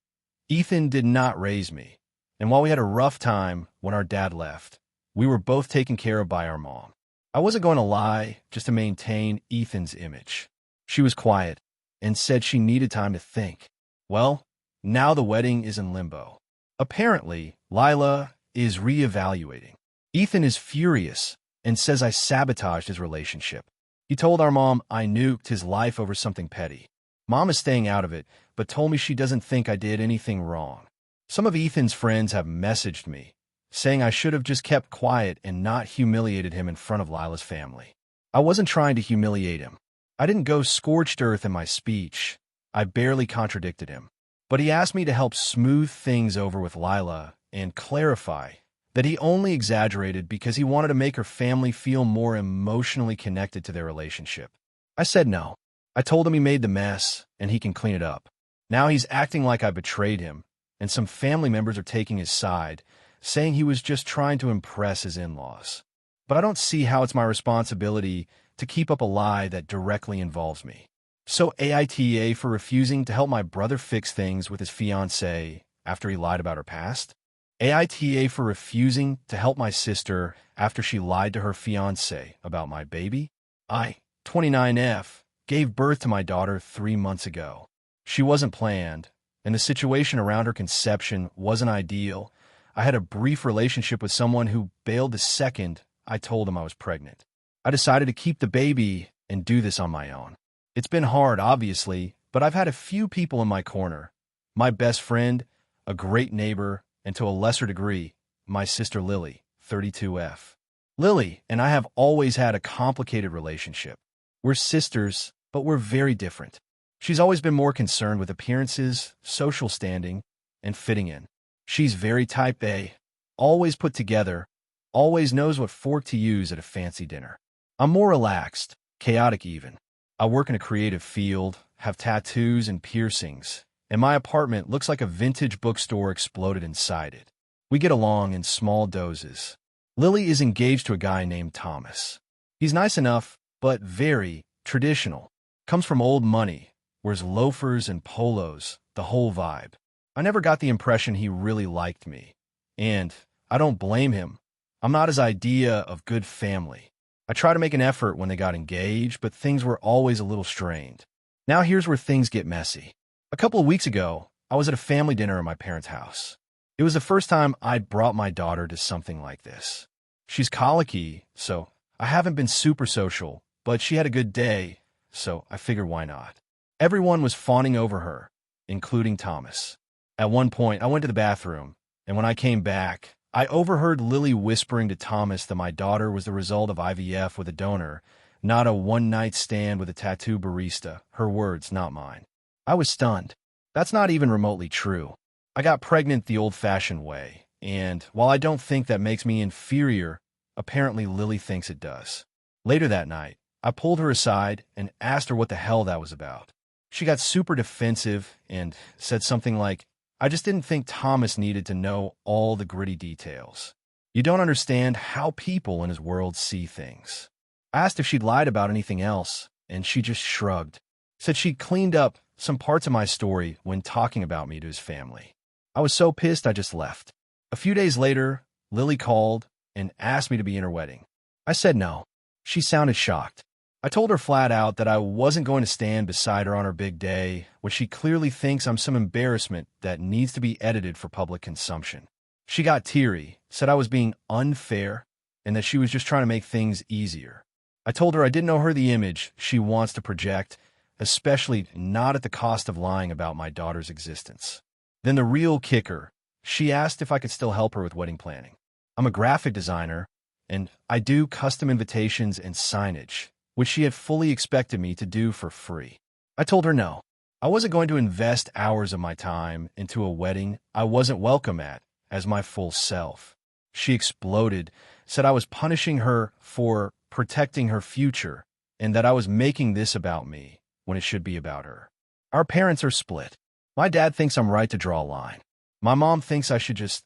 S1: Ethan did not raise me, and while we had a rough time when our dad left, we were both taken care of by our mom. I wasn't going to lie just to maintain Ethan's image. She was quiet and said she needed time to think. Well, now the wedding is in limbo. Apparently, Lila is reevaluating. Ethan is furious and says I sabotaged his relationship. He told our mom I nuked his life over something petty. Mom is staying out of it, but told me she doesn't think I did anything wrong. Some of Ethan's friends have messaged me, saying I should have just kept quiet and not humiliated him in front of Lila's family. I wasn't trying to humiliate him. I didn't go scorched earth in my speech. I barely contradicted him. But he asked me to help smooth things over with Lila and clarify that he only exaggerated because he wanted to make her family feel more emotionally connected to their relationship. I said no. I told him he made the mess and he can clean it up. Now he's acting like I betrayed him, and some family members are taking his side, saying he was just trying to impress his in-laws. But I don't see how it's my responsibility to keep up a lie that directly involves me. So AITA for refusing to help my brother fix things with his fiancée after he lied about her past? AITA for refusing to help my sister after she lied to her fiancé about my baby? I, 29F, gave birth to my daughter 3 months ago. She wasn't planned, and the situation around her conception wasn't ideal. I had a brief relationship with someone who bailed the second I told him I was pregnant. I decided to keep the baby and do this on my own. It's been hard, obviously, but I've had a few people in my corner. My best friend, a great neighbor, and to a lesser degree, my sister Lily, 32F. Lily and I have always had a complicated relationship. We're sisters, but we're very different. She's always been more concerned with appearances, social standing, and fitting in. She's very type A, always put together, always knows what fork to use at a fancy dinner. I'm more relaxed, chaotic even. I work in a creative field, have tattoos and piercings, and my apartment looks like a vintage bookstore exploded inside it. We get along in small doses. Lily is engaged to a guy named Thomas. He's nice enough, but very traditional. Comes from old money, wears loafers and polos, the whole vibe. I never got the impression he really liked me. And I don't blame him. I'm not his idea of good family. I try to make an effort when they got engaged, but things were always a little strained. Now here's where things get messy. A couple of weeks ago, I was at a family dinner at my parents' house. It was the first time I'd brought my daughter to something like this. She's colicky, so I haven't been super social, but she had a good day, so I figured why not. Everyone was fawning over her, including Thomas. At one point, I went to the bathroom, and when I came back, I overheard Lily whispering to Thomas that my daughter was the result of IVF with a donor, not a one-night stand with a tattoo barista. Her words, not mine. I was stunned. That's not even remotely true. I got pregnant the old-fashioned way, and while I don't think that makes me inferior, apparently Lily thinks it does. Later that night, I pulled her aside and asked her what the hell that was about. She got super defensive and said something like, I just didn't think Thomas needed to know all the gritty details. You don't understand how people in his world see things. I asked if she'd lied about anything else, and she just shrugged. Said she'd cleaned up some parts of my story when talking about me to his family. I was so pissed I just left. A few days later, Lily called and asked me to be in her wedding. I said no. She sounded shocked. I told her flat out that I wasn't going to stand beside her on her big day, when she clearly thinks I'm some embarrassment that needs to be edited for public consumption. She got teary, said I was being unfair, and that she was just trying to make things easier. I told her I didn't know her the image she wants to project, especially not at the cost of lying about my daughter's existence. Then the real kicker, she asked if I could still help her with wedding planning. I'm a graphic designer, and I do custom invitations and signage, which she had fully expected me to do for free. I told her no. I wasn't going to invest hours of my time into a wedding I wasn't welcome at as my full self. She exploded, said I was punishing her for protecting her future, and that I was making this about me when it should be about her. Our parents are split. My dad thinks I'm right to draw a line. My mom thinks I should just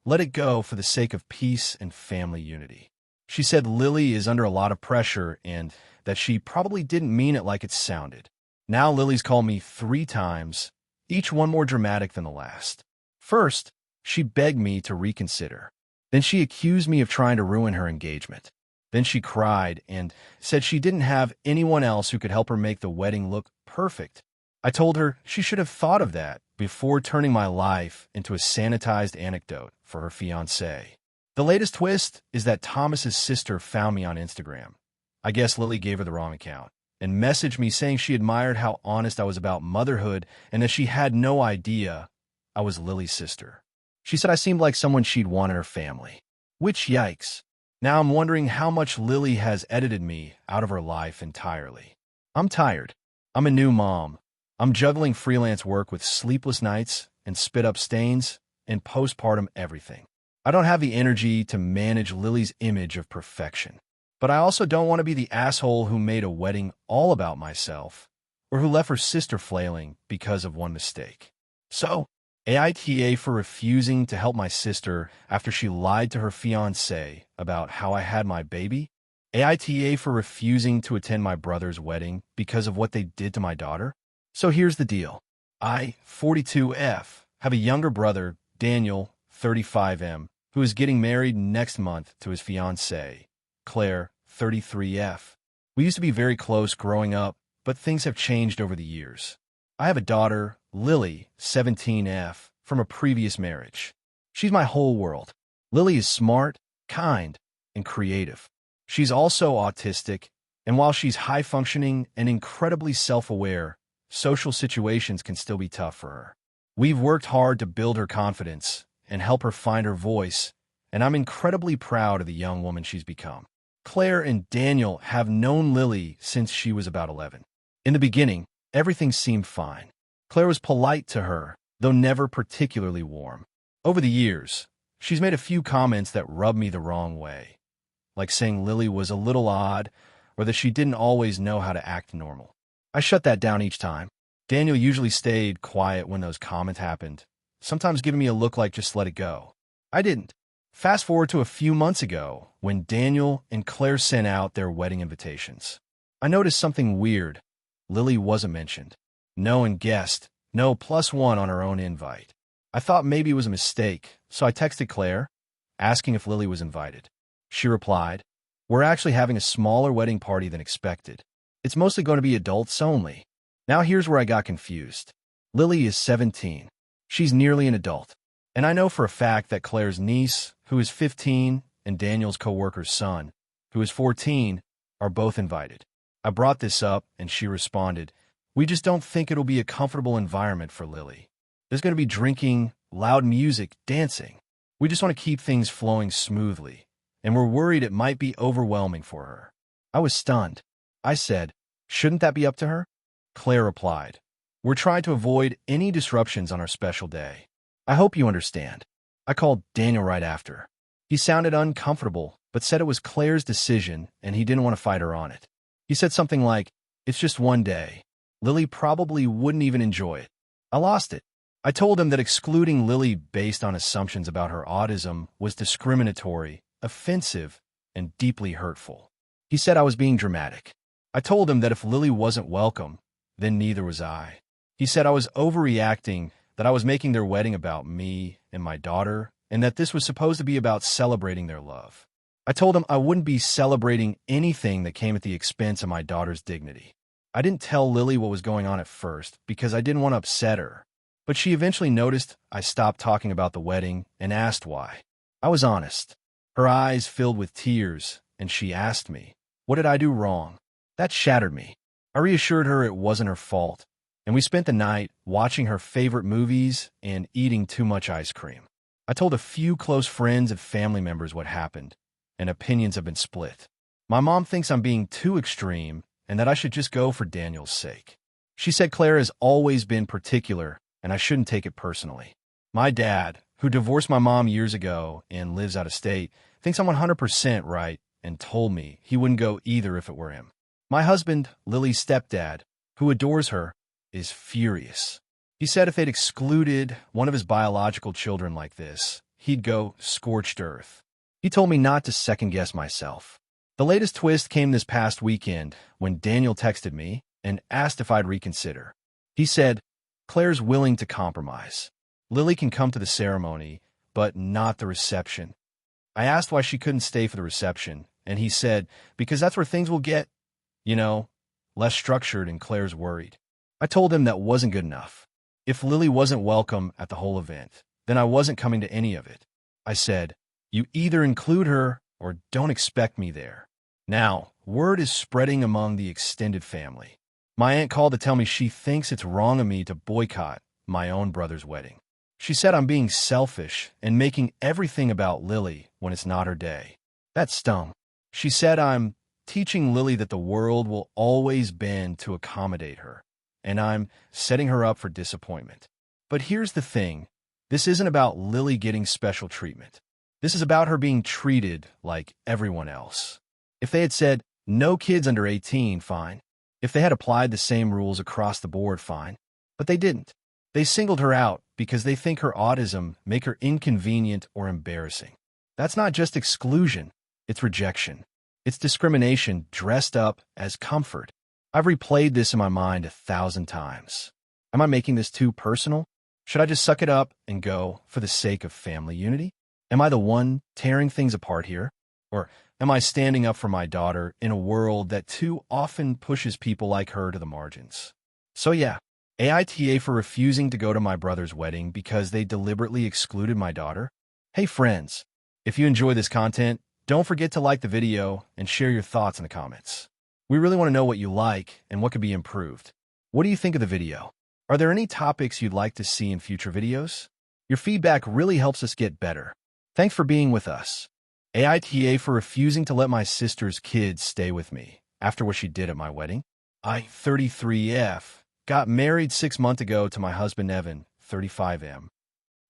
S1: let it go for the sake of peace and family unity. She said Lily is under a lot of pressure and that she probably didn't mean it like it sounded. Now Lily's called me 3 times, each one more dramatic than the last. First, she begged me to reconsider. Then she accused me of trying to ruin her engagement. Then she cried and said she didn't have anyone else who could help her make the wedding look perfect. I told her she should have thought of that before turning my life into a sanitized anecdote for her fiancé. The latest twist is that Thomas's sister found me on Instagram. I guess Lily gave her the wrong account and messaged me saying she admired how honest I was about motherhood and that she had no idea I was Lily's sister. She said I seemed like someone she'd want in her family. Which, yikes. Now I'm wondering how much Lily has edited me out of her life entirely. I'm tired. I'm a new mom. I'm juggling freelance work with sleepless nights and spit-up stains and postpartum everything. I don't have the energy to manage Lily's image of perfection. But I also don't want to be the asshole who made a wedding all about myself or who left her sister flailing because of one mistake. So, AITA for refusing to help my sister after she lied to her fiancé about how I had my baby. AITA for refusing to attend my brother's wedding because of what they did to my daughter. So here's the deal. I, 42F, have a younger brother, Daniel, 35M, who is getting married next month to his fiancée, Claire, 33F. We used to be very close growing up, but things have changed over the years. I have a daughter, Lily, 17F, from a previous marriage. She's my whole world. Lily is smart, kind, and creative. She's also autistic, and while she's high-functioning and incredibly self-aware, social situations can still be tough for her. We've worked hard to build her confidence and help her find her voice, and I'm incredibly proud of the young woman she's become. Claire and Daniel have known Lily since she was about 11. In the beginning, everything seemed fine. Claire was polite to her, though never particularly warm. Over the years, she's made a few comments that rubbed me the wrong way, like saying Lily was a little odd or that she didn't always know how to act normal. I shut that down each time. Daniel usually stayed quiet when those comments happened, sometimes giving me a look like just let it go. I didn't. Fast forward to a few months ago, when Daniel and Claire sent out their wedding invitations. I noticed something weird. Lily wasn't mentioned. No one guessed. No +1 on her own invite. I thought maybe it was a mistake, so I texted Claire, asking if Lily was invited. She replied, "We're actually having a smaller wedding party than expected. It's mostly going to be adults only." Now here's where I got confused. Lily is 17. She's nearly an adult. And I know for a fact that Claire's niece, who is 15, and Daniel's coworker's son, who is 14, are both invited. I brought this up, and she responded, "We just don't think it'll be a comfortable environment for Lily. There's going to be drinking, loud music, dancing. We just want to keep things flowing smoothly, and we're worried it might be overwhelming for her." I was stunned. I said, "Shouldn't that be up to her?" Claire replied, "We're trying to avoid any disruptions on our special day. I hope you understand." I called Daniel right after. He sounded uncomfortable, but said it was Claire's decision and he didn't want to fight her on it. He said something like, "It's just one day. Lily probably wouldn't even enjoy it." I lost it. I told him that excluding Lily based on assumptions about her autism was discriminatory, offensive, and deeply hurtful. He said I was being dramatic. I told him that if Lily wasn't welcome, then neither was I. He said I was overreacting, that I was making their wedding about me and my daughter, and that this was supposed to be about celebrating their love. I told him I wouldn't be celebrating anything that came at the expense of my daughter's dignity. I didn't tell Lily what was going on at first because I didn't want to upset her, but she eventually noticed I stopped talking about the wedding and asked why. I was honest. Her eyes filled with tears, and she asked me, "What did I do wrong?" That shattered me. I reassured her it wasn't her fault, and we spent the night watching her favorite movies and eating too much ice cream. I told a few close friends and family members what happened, and opinions have been split. My mom thinks I'm being too extreme and that I should just go for Daniel's sake. She said Claire has always been particular and I shouldn't take it personally. My dad, who divorced my mom years ago and lives out of state, thinks I'm 100% right and told me he wouldn't go either if it were him. My husband, Lily's stepdad, who adores her, is furious. He said if they'd excluded one of his biological children like this, he'd go scorched earth. He told me not to second-guess myself. The latest twist came this past weekend when Daniel texted me and asked if I'd reconsider. He said, "Claire's willing to compromise. Lily can come to the ceremony, but not the reception." I asked why she couldn't stay for the reception, and he said, because that's where things will get, less structured and Claire's worried. I told him that wasn't good enough. If Lily wasn't welcome at the whole event, then I wasn't coming to any of it. I said, "You either include her or don't expect me there." Now, word is spreading among the extended family. My aunt called to tell me she thinks it's wrong of me to boycott my own brother's wedding. She said I'm being selfish and making everything about Lily when it's not her day. That stung. She said I'm teaching Lily that the world will always bend to accommodate her, and I'm setting her up for disappointment. But here's the thing. This isn't about Lily getting special treatment. This is about her being treated like everyone else. If they had said, no kids under 18, fine. If they had applied the same rules across the board, fine. But they didn't. They singled her out because they think her autism make her inconvenient or embarrassing. That's not just exclusion, it's rejection. It's discrimination dressed up as comfort. I've replayed this in my mind 1,000 times. Am I making this too personal? Should I just suck it up and go for the sake of family unity? Am I the one tearing things apart here? Or am I standing up for my daughter in a world that too often pushes people like her to the margins? So yeah, AITA for refusing to go to my brother's wedding because they deliberately excluded my daughter. Hey friends, if you enjoy this content, don't forget to like the video and share your thoughts in the comments. We really want to know what you like and what could be improved. What do you think of the video? Are there any topics you'd like to see in future videos? Your feedback really helps us get better. Thanks for being with us. AITA for refusing to let my sister's kids stay with me after what she did at my wedding. I, 33F, got married 6 months ago to my husband Evan, 35M.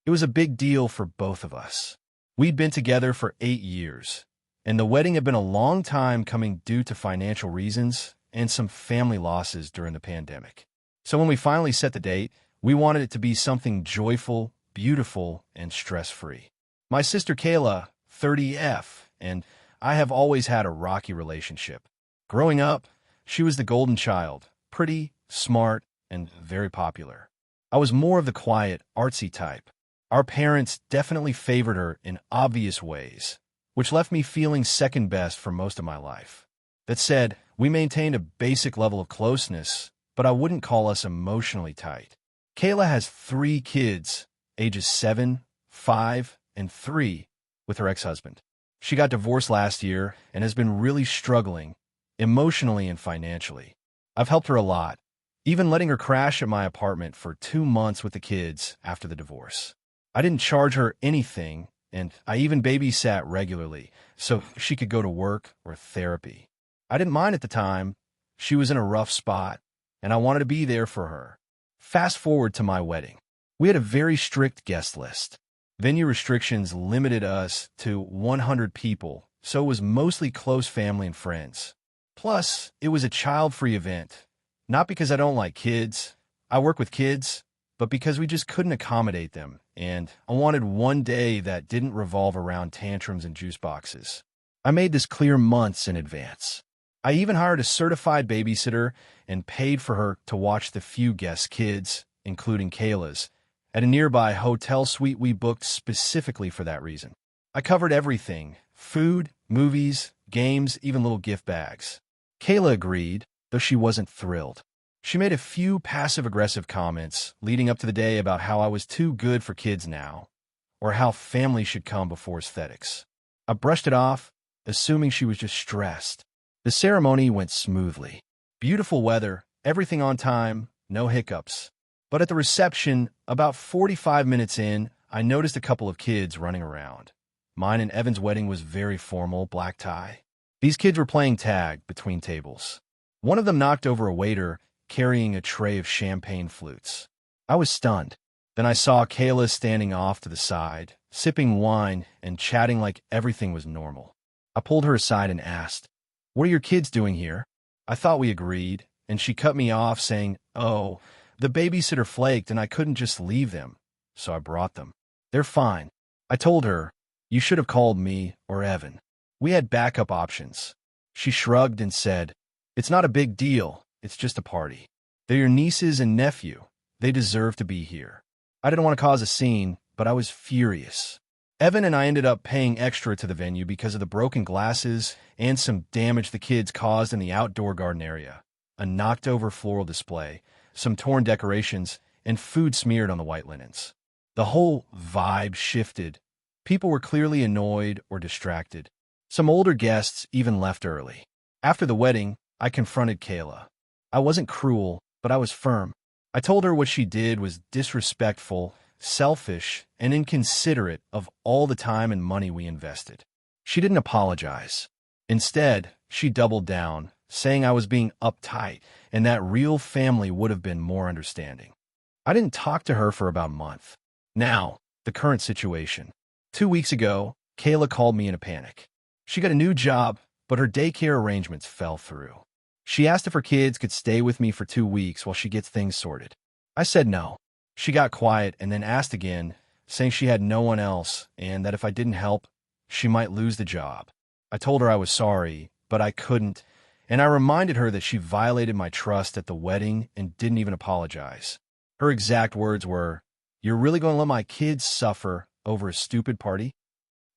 S1: It was a big deal for both of us. We'd been together for 8 years, and the wedding had been a long time coming due to financial reasons and some family losses during the pandemic. So when we finally set the date, we wanted it to be something joyful, beautiful, and stress-free. My sister Kayla, 30F, and I have always had a rocky relationship. Growing up, she was the golden child, pretty, smart, and very popular. I was more of the quiet, artsy type. Our parents definitely favored her in obvious ways, which left me feeling second best for most of my life. That said, we maintained a basic level of closeness, but I wouldn't call us emotionally tight. Kayla has 3 kids, ages 7, 5, and 3, with her ex-husband. She got divorced last year and has been really struggling, emotionally and financially. I've helped her a lot, even letting her crash at my apartment for 2 months with the kids after the divorce. I didn't charge her anything, and I even babysat regularly so she could go to work or therapy. I didn't mind at the time. She was in a rough spot, and I wanted to be there for her. Fast forward to my wedding. We had a very strict guest list. Venue restrictions limited us to 100 people, so it was mostly close family and friends. Plus, it was a child-free event. Not because I don't like kids. I work with kids, but because we just couldn't accommodate them, and I wanted one day that didn't revolve around tantrums and juice boxes. I made this clear months in advance. I even hired a certified babysitter and paid for her to watch the few guest kids, including Kayla's, at a nearby hotel suite we booked specifically for that reason. I covered everything: food, movies, games, even little gift bags. Kayla agreed, though she wasn't thrilled. She made a few passive-aggressive comments leading up to the day about how I was too good for kids now, or how family should come before aesthetics. I brushed it off, assuming she was just stressed. The ceremony went smoothly. Beautiful weather, everything on time, no hiccups. But at the reception, about 45 minutes in, I noticed a couple of kids running around. Mine and Evan's wedding was very formal, black tie. These kids were playing tag between tables. One of them knocked over a waiter carrying a tray of champagne flutes. I was stunned. Then I saw Kayla standing off to the side, sipping wine and chatting like everything was normal. I pulled her aside and asked, "What are your kids doing here?" I thought we agreed, and she cut me off saying, "Oh, the babysitter flaked and I couldn't just leave them, so I brought them. They're fine." I told her, "You should have called me or Evan. We had backup options." She shrugged and said, "It's not a big deal. It's just a party. They're your nieces and nephew. They deserve to be here." I didn't want to cause a scene, but I was furious. Evan and I ended up paying extra to the venue because of the broken glasses and some damage the kids caused in the outdoor garden area, a knocked-over floral display, some torn decorations, and food smeared on the white linens. The whole vibe shifted. People were clearly annoyed or distracted. Some older guests even left early. After the wedding, I confronted Kayla. I wasn't cruel, but I was firm. I told her what she did was disrespectful, selfish, and inconsiderate of all the time and money we invested. She didn't apologize. Instead, she doubled down, saying I was being uptight and that real family would have been more understanding. I didn't talk to her for about a month. Now, the current situation. 2 weeks ago, Kayla called me in a panic. She got a new job, but her daycare arrangements fell through. She asked if her kids could stay with me for 2 weeks while she gets things sorted. I said no. She got quiet and then asked again, saying she had no one else and that if I didn't help, she might lose the job. I told her I was sorry, but I couldn't, and I reminded her that she violated my trust at the wedding and didn't even apologize. Her exact words were, "You're really going to let my kids suffer over a stupid party?"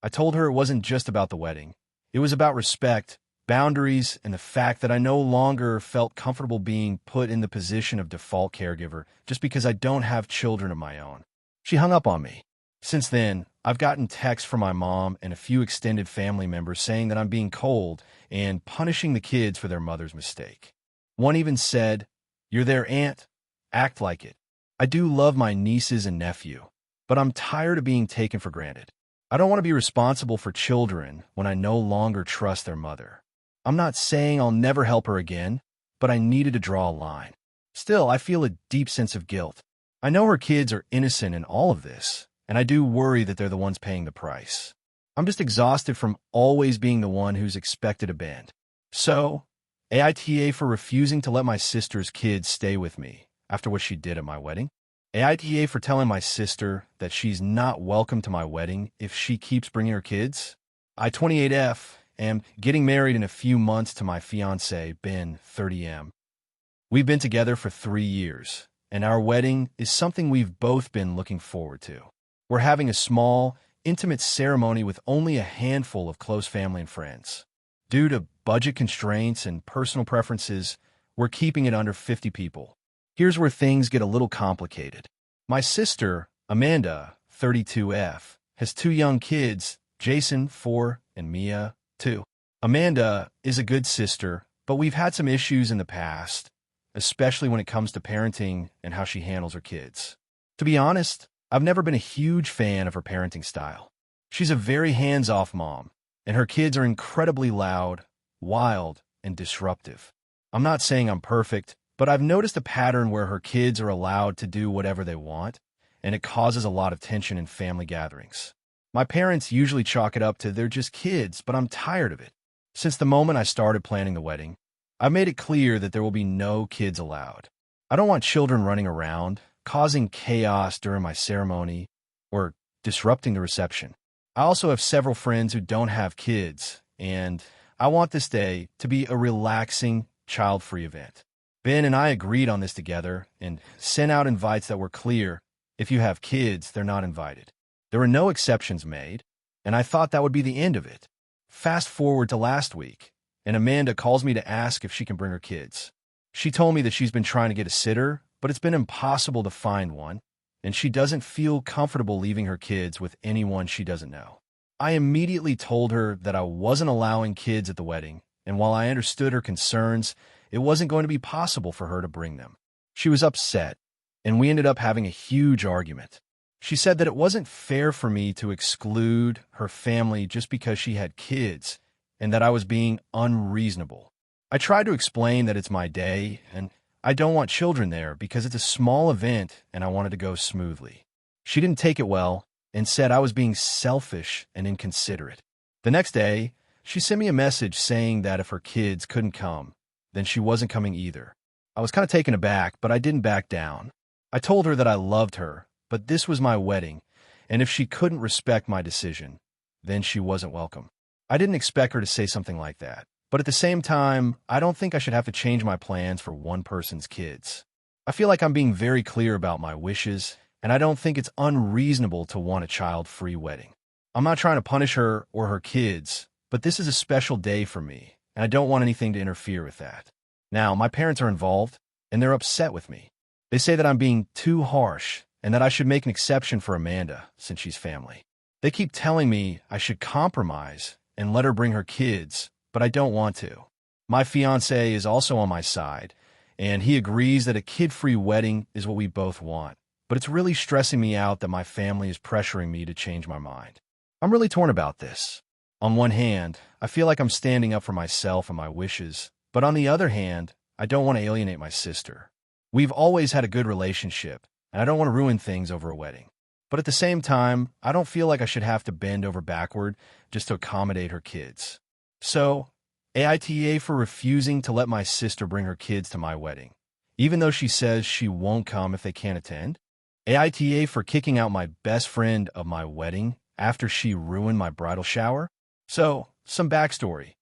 S1: I told her it wasn't just about the wedding. It was about respect, boundaries, and the fact that I no longer felt comfortable being put in the position of default caregiver just because I don't have children of my own. She hung up on me. Since then, I've gotten texts from my mom and a few extended family members saying that I'm being cold and punishing the kids for their mother's mistake. One even said, "You're their aunt. Act like it." I do love my nieces and nephew, but I'm tired of being taken for granted. I don't want to be responsible for children when I no longer trust their mother. I'm not saying I'll never help her again, but I needed to draw a line. Still, I feel a deep sense of guilt. I know her kids are innocent in all of this, and I do worry that they're the ones paying the price. I'm just exhausted from always being the one who's expected to bend. So, AITA for refusing to let my sister's kids stay with me after what she did at my wedding. AITA for telling my sister that she's not welcome to my wedding if she keeps bringing her kids. I-28F am getting married in a few months to my fiancé, Ben, 30M. We've been together for 3 years, and our wedding is something we've both been looking forward to. We're having a small, intimate ceremony with only a handful of close family and friends. Due to budget constraints and personal preferences, we're keeping it under 50 people. Here's where things get a little complicated. My sister, Amanda, 32F, has 2 young kids, Jason, 4, and Mia, 2. Amanda is a good sister, but we've had some issues in the past, especially when it comes to parenting and how she handles her kids. To be honest, I've never been a huge fan of her parenting style. She's a very hands-off mom, and her kids are incredibly loud, wild, and disruptive. I'm not saying I'm perfect, but I've noticed a pattern where her kids are allowed to do whatever they want, and it causes a lot of tension in family gatherings. My parents usually chalk it up to they're just kids, but I'm tired of it. Since the moment I started planning the wedding, I've made it clear that there will be no kids allowed. I don't want children running around, causing chaos during my ceremony, or disrupting the reception. I also have several friends who don't have kids, and I want this day to be a relaxing, child-free event. Ben and I agreed on this together and sent out invites that were clear. If you have kids, they're not invited. There were no exceptions made, and I thought that would be the end of it. Fast forward to last week, and Amanda calls me to ask if she can bring her kids. She told me that she's been trying to get a sitter, but it's been impossible to find one, and she doesn't feel comfortable leaving her kids with anyone she doesn't know. I immediately told her that I wasn't allowing kids at the wedding, and while I understood her concerns, it wasn't going to be possible for her to bring them. She was upset, and we ended up having a huge argument. She said that it wasn't fair for me to exclude her family just because she had kids, and that I was being unreasonable. I tried to explain that it's my day, and I don't want children there because it's a small event and I wanted to go smoothly. She didn't take it well and said I was being selfish and inconsiderate. The next day, she sent me a message saying that if her kids couldn't come, then she wasn't coming either. I was kind of taken aback, but I didn't back down. I told her that I loved her, but this was my wedding, and if she couldn't respect my decision, then she wasn't welcome. I didn't expect her to say something like that, but at the same time, I don't think I should have to change my plans for one person's kids. I feel like I'm being very clear about my wishes, and I don't think it's unreasonable to want a child-free wedding. I'm not trying to punish her or her kids, but this is a special day for me, and I don't want anything to interfere with that. Now, my parents are involved, and they're upset with me. They say that I'm being too harsh, and that I should make an exception for Amanda, since she's family. They keep telling me I should compromise and let her bring her kids, but I don't want to. My fiancé is also on my side, and he agrees that a kid-free wedding is what we both want, but it's really stressing me out that my family is pressuring me to change my mind. I'm really torn about this. On one hand, I feel like I'm standing up for myself and my wishes, but on the other hand, I don't want to alienate my sister. We've always had a good relationship, and I don't want to ruin things over a wedding. But at the same time, I don't feel like I should have to bend over backward just to accommodate her kids. So, AITA for refusing to let my sister bring her kids to my wedding, even though she says she won't come if they can't attend. AITA for kicking out my best friend of my wedding after she ruined my bridal shower. So, some backstory.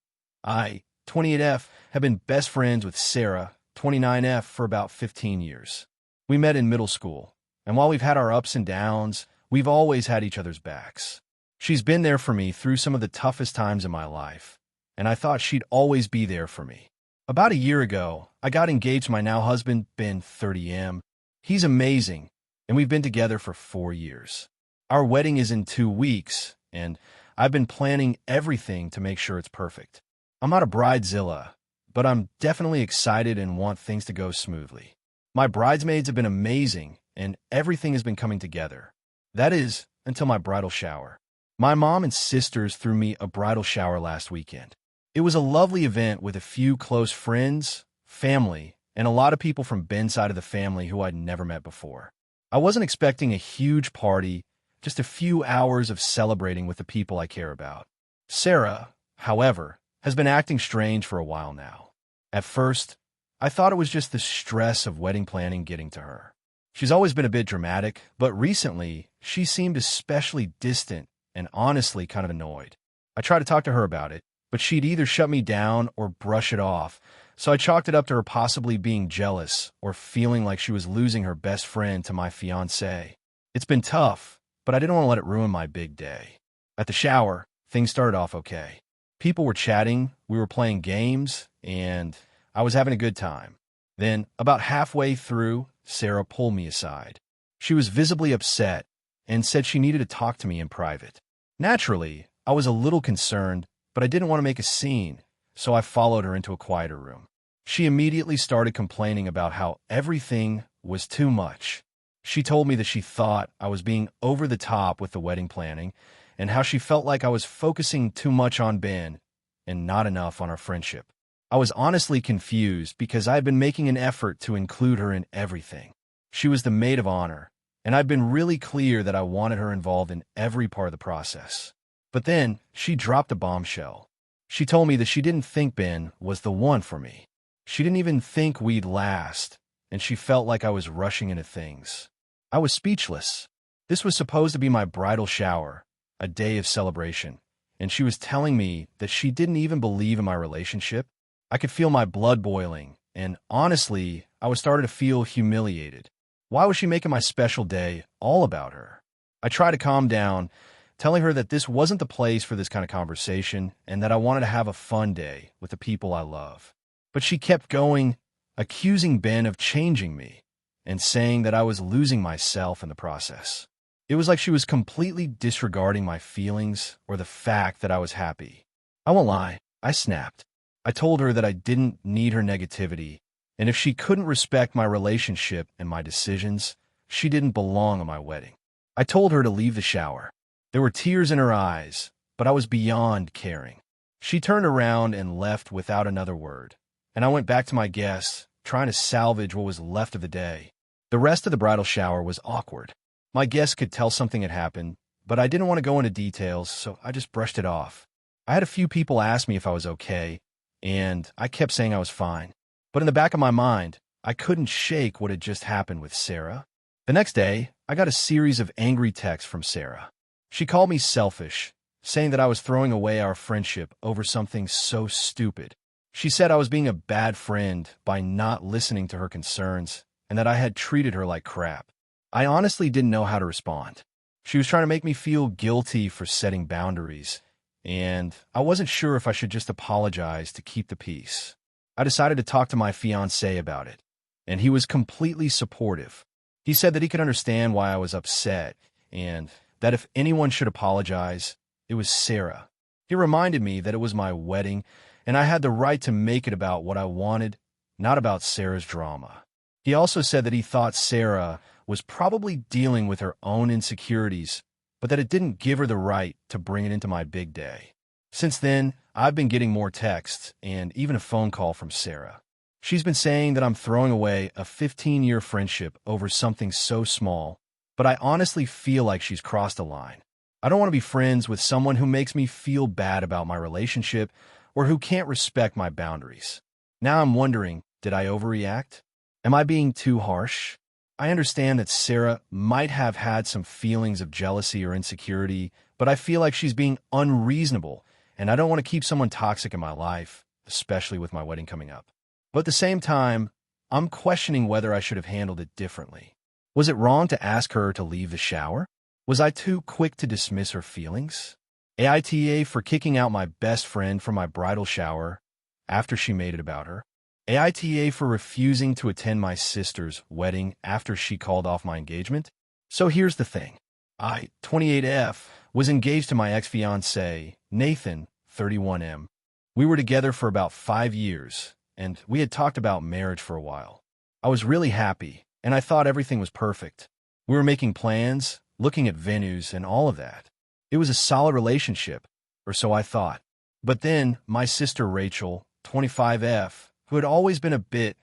S1: I, 28F, have been best friends with Sarah, 29F, for about 15 years. We met in middle school, and while we've had our ups and downs, we've always had each other's backs. She's been there for me through some of the toughest times in my life, and I thought she'd always be there for me. About a year ago, I got engaged to my now husband, Ben, 30M. He's amazing, and we've been together for 4 years. Our wedding is in 2 weeks, and I've been planning everything to make sure it's perfect. I'm not a bridezilla, but I'm definitely excited and want things to go smoothly. My bridesmaids have been amazing, and everything has been coming together. That is, until my bridal shower. My mom and sisters threw me a bridal shower last weekend. It was a lovely event with a few close friends, family, and a lot of people from Ben's side of the family who I'd never met before. I wasn't expecting a huge party, just a few hours of celebrating with the people I care about. Sarah, however, has been acting strange for a while now. At first, I thought it was just the stress of wedding planning getting to her. She's always been a bit dramatic, but recently, she seemed especially distant and honestly kind of annoyed. I tried to talk to her about it, but she'd either shut me down or brush it off, so I chalked it up to her possibly being jealous or feeling like she was losing her best friend to my fiancé. It's been tough, but I didn't want to let it ruin my big day. At the shower, things started off okay. People were chatting, we were playing games, and I was having a good time. Then, about halfway through, Sarah pulled me aside. She was visibly upset and said she needed to talk to me in private. Naturally, I was a little concerned, but I didn't want to make a scene, so I followed her into a quieter room. She immediately started complaining about how everything was too much. She told me that she thought I was being over the top with the wedding planning and how she felt like I was focusing too much on Ben and not enough on our friendship. I was honestly confused because I had been making an effort to include her in everything. She was the maid of honor, and I'd been really clear that I wanted her involved in every part of the process. But then, she dropped a bombshell. She told me that she didn't think Ben was the one for me. She didn't even think we'd last, and she felt like I was rushing into things. I was speechless. This was supposed to be my bridal shower, a day of celebration, and she was telling me that she didn't even believe in my relationship. I could feel my blood boiling, and honestly, I was starting to feel humiliated. Why was she making my special day all about her? I tried to calm down, telling her that this wasn't the place for this kind of conversation and that I wanted to have a fun day with the people I love. But she kept going, accusing Ben of changing me and saying that I was losing myself in the process. It was like she was completely disregarding my feelings or the fact that I was happy. I won't lie, I snapped. I told her that I didn't need her negativity, and if she couldn't respect my relationship and my decisions, she didn't belong at my wedding. I told her to leave the shower. There were tears in her eyes, but I was beyond caring. She turned around and left without another word, and I went back to my guests, trying to salvage what was left of the day. The rest of the bridal shower was awkward. My guests could tell something had happened, but I didn't want to go into details, so I just brushed it off. I had a few people ask me if I was okay, and I kept saying I was fine. But in the back of my mind, I couldn't shake what had just happened with Sarah. The next day, I got a series of angry texts from Sarah. She called me selfish, saying that I was throwing away our friendship over something so stupid. She said I was being a bad friend by not listening to her concerns and that I had treated her like crap. I honestly didn't know how to respond. She was trying to make me feel guilty for setting boundaries, and I wasn't sure if I should just apologize to keep the peace. I decided to talk to my fiancé about it, and he was completely supportive. He said that he could understand why I was upset, and that if anyone should apologize, it was Sarah. He reminded me that it was my wedding, and I had the right to make it about what I wanted, not about Sarah's drama. He also said that he thought Sarah was probably dealing with her own insecurities, but that it didn't give her the right to bring it into my big day. Since then, I've been getting more texts and even a phone call from Sarah. She's been saying that I'm throwing away a 15-year friendship over something so small, but I honestly feel like she's crossed a line. I don't want to be friends with someone who makes me feel bad about my relationship or who can't respect my boundaries. Now I'm wondering, did I overreact? Am I being too harsh? I understand that Sarah might have had some feelings of jealousy or insecurity, but I feel like she's being unreasonable, and I don't want to keep someone toxic in my life, especially with my wedding coming up. But at the same time, I'm questioning whether I should have handled it differently. Was it wrong to ask her to leave the shower? Was I too quick to dismiss her feelings? AITA for kicking out my best friend from my bridal shower after she made it about her. AITA for refusing to attend my sister's wedding after she called off my engagement. So here's the thing. I, 28F, was engaged to my ex-fiancé, Nathan, 31M. We were together for about 5 years, and we had talked about marriage for a while. I was really happy, and I thought everything was perfect. We were making plans, looking at venues, and all of that. It was a solid relationship, or so I thought. But then my sister Rachel, 25F, who had always been a bit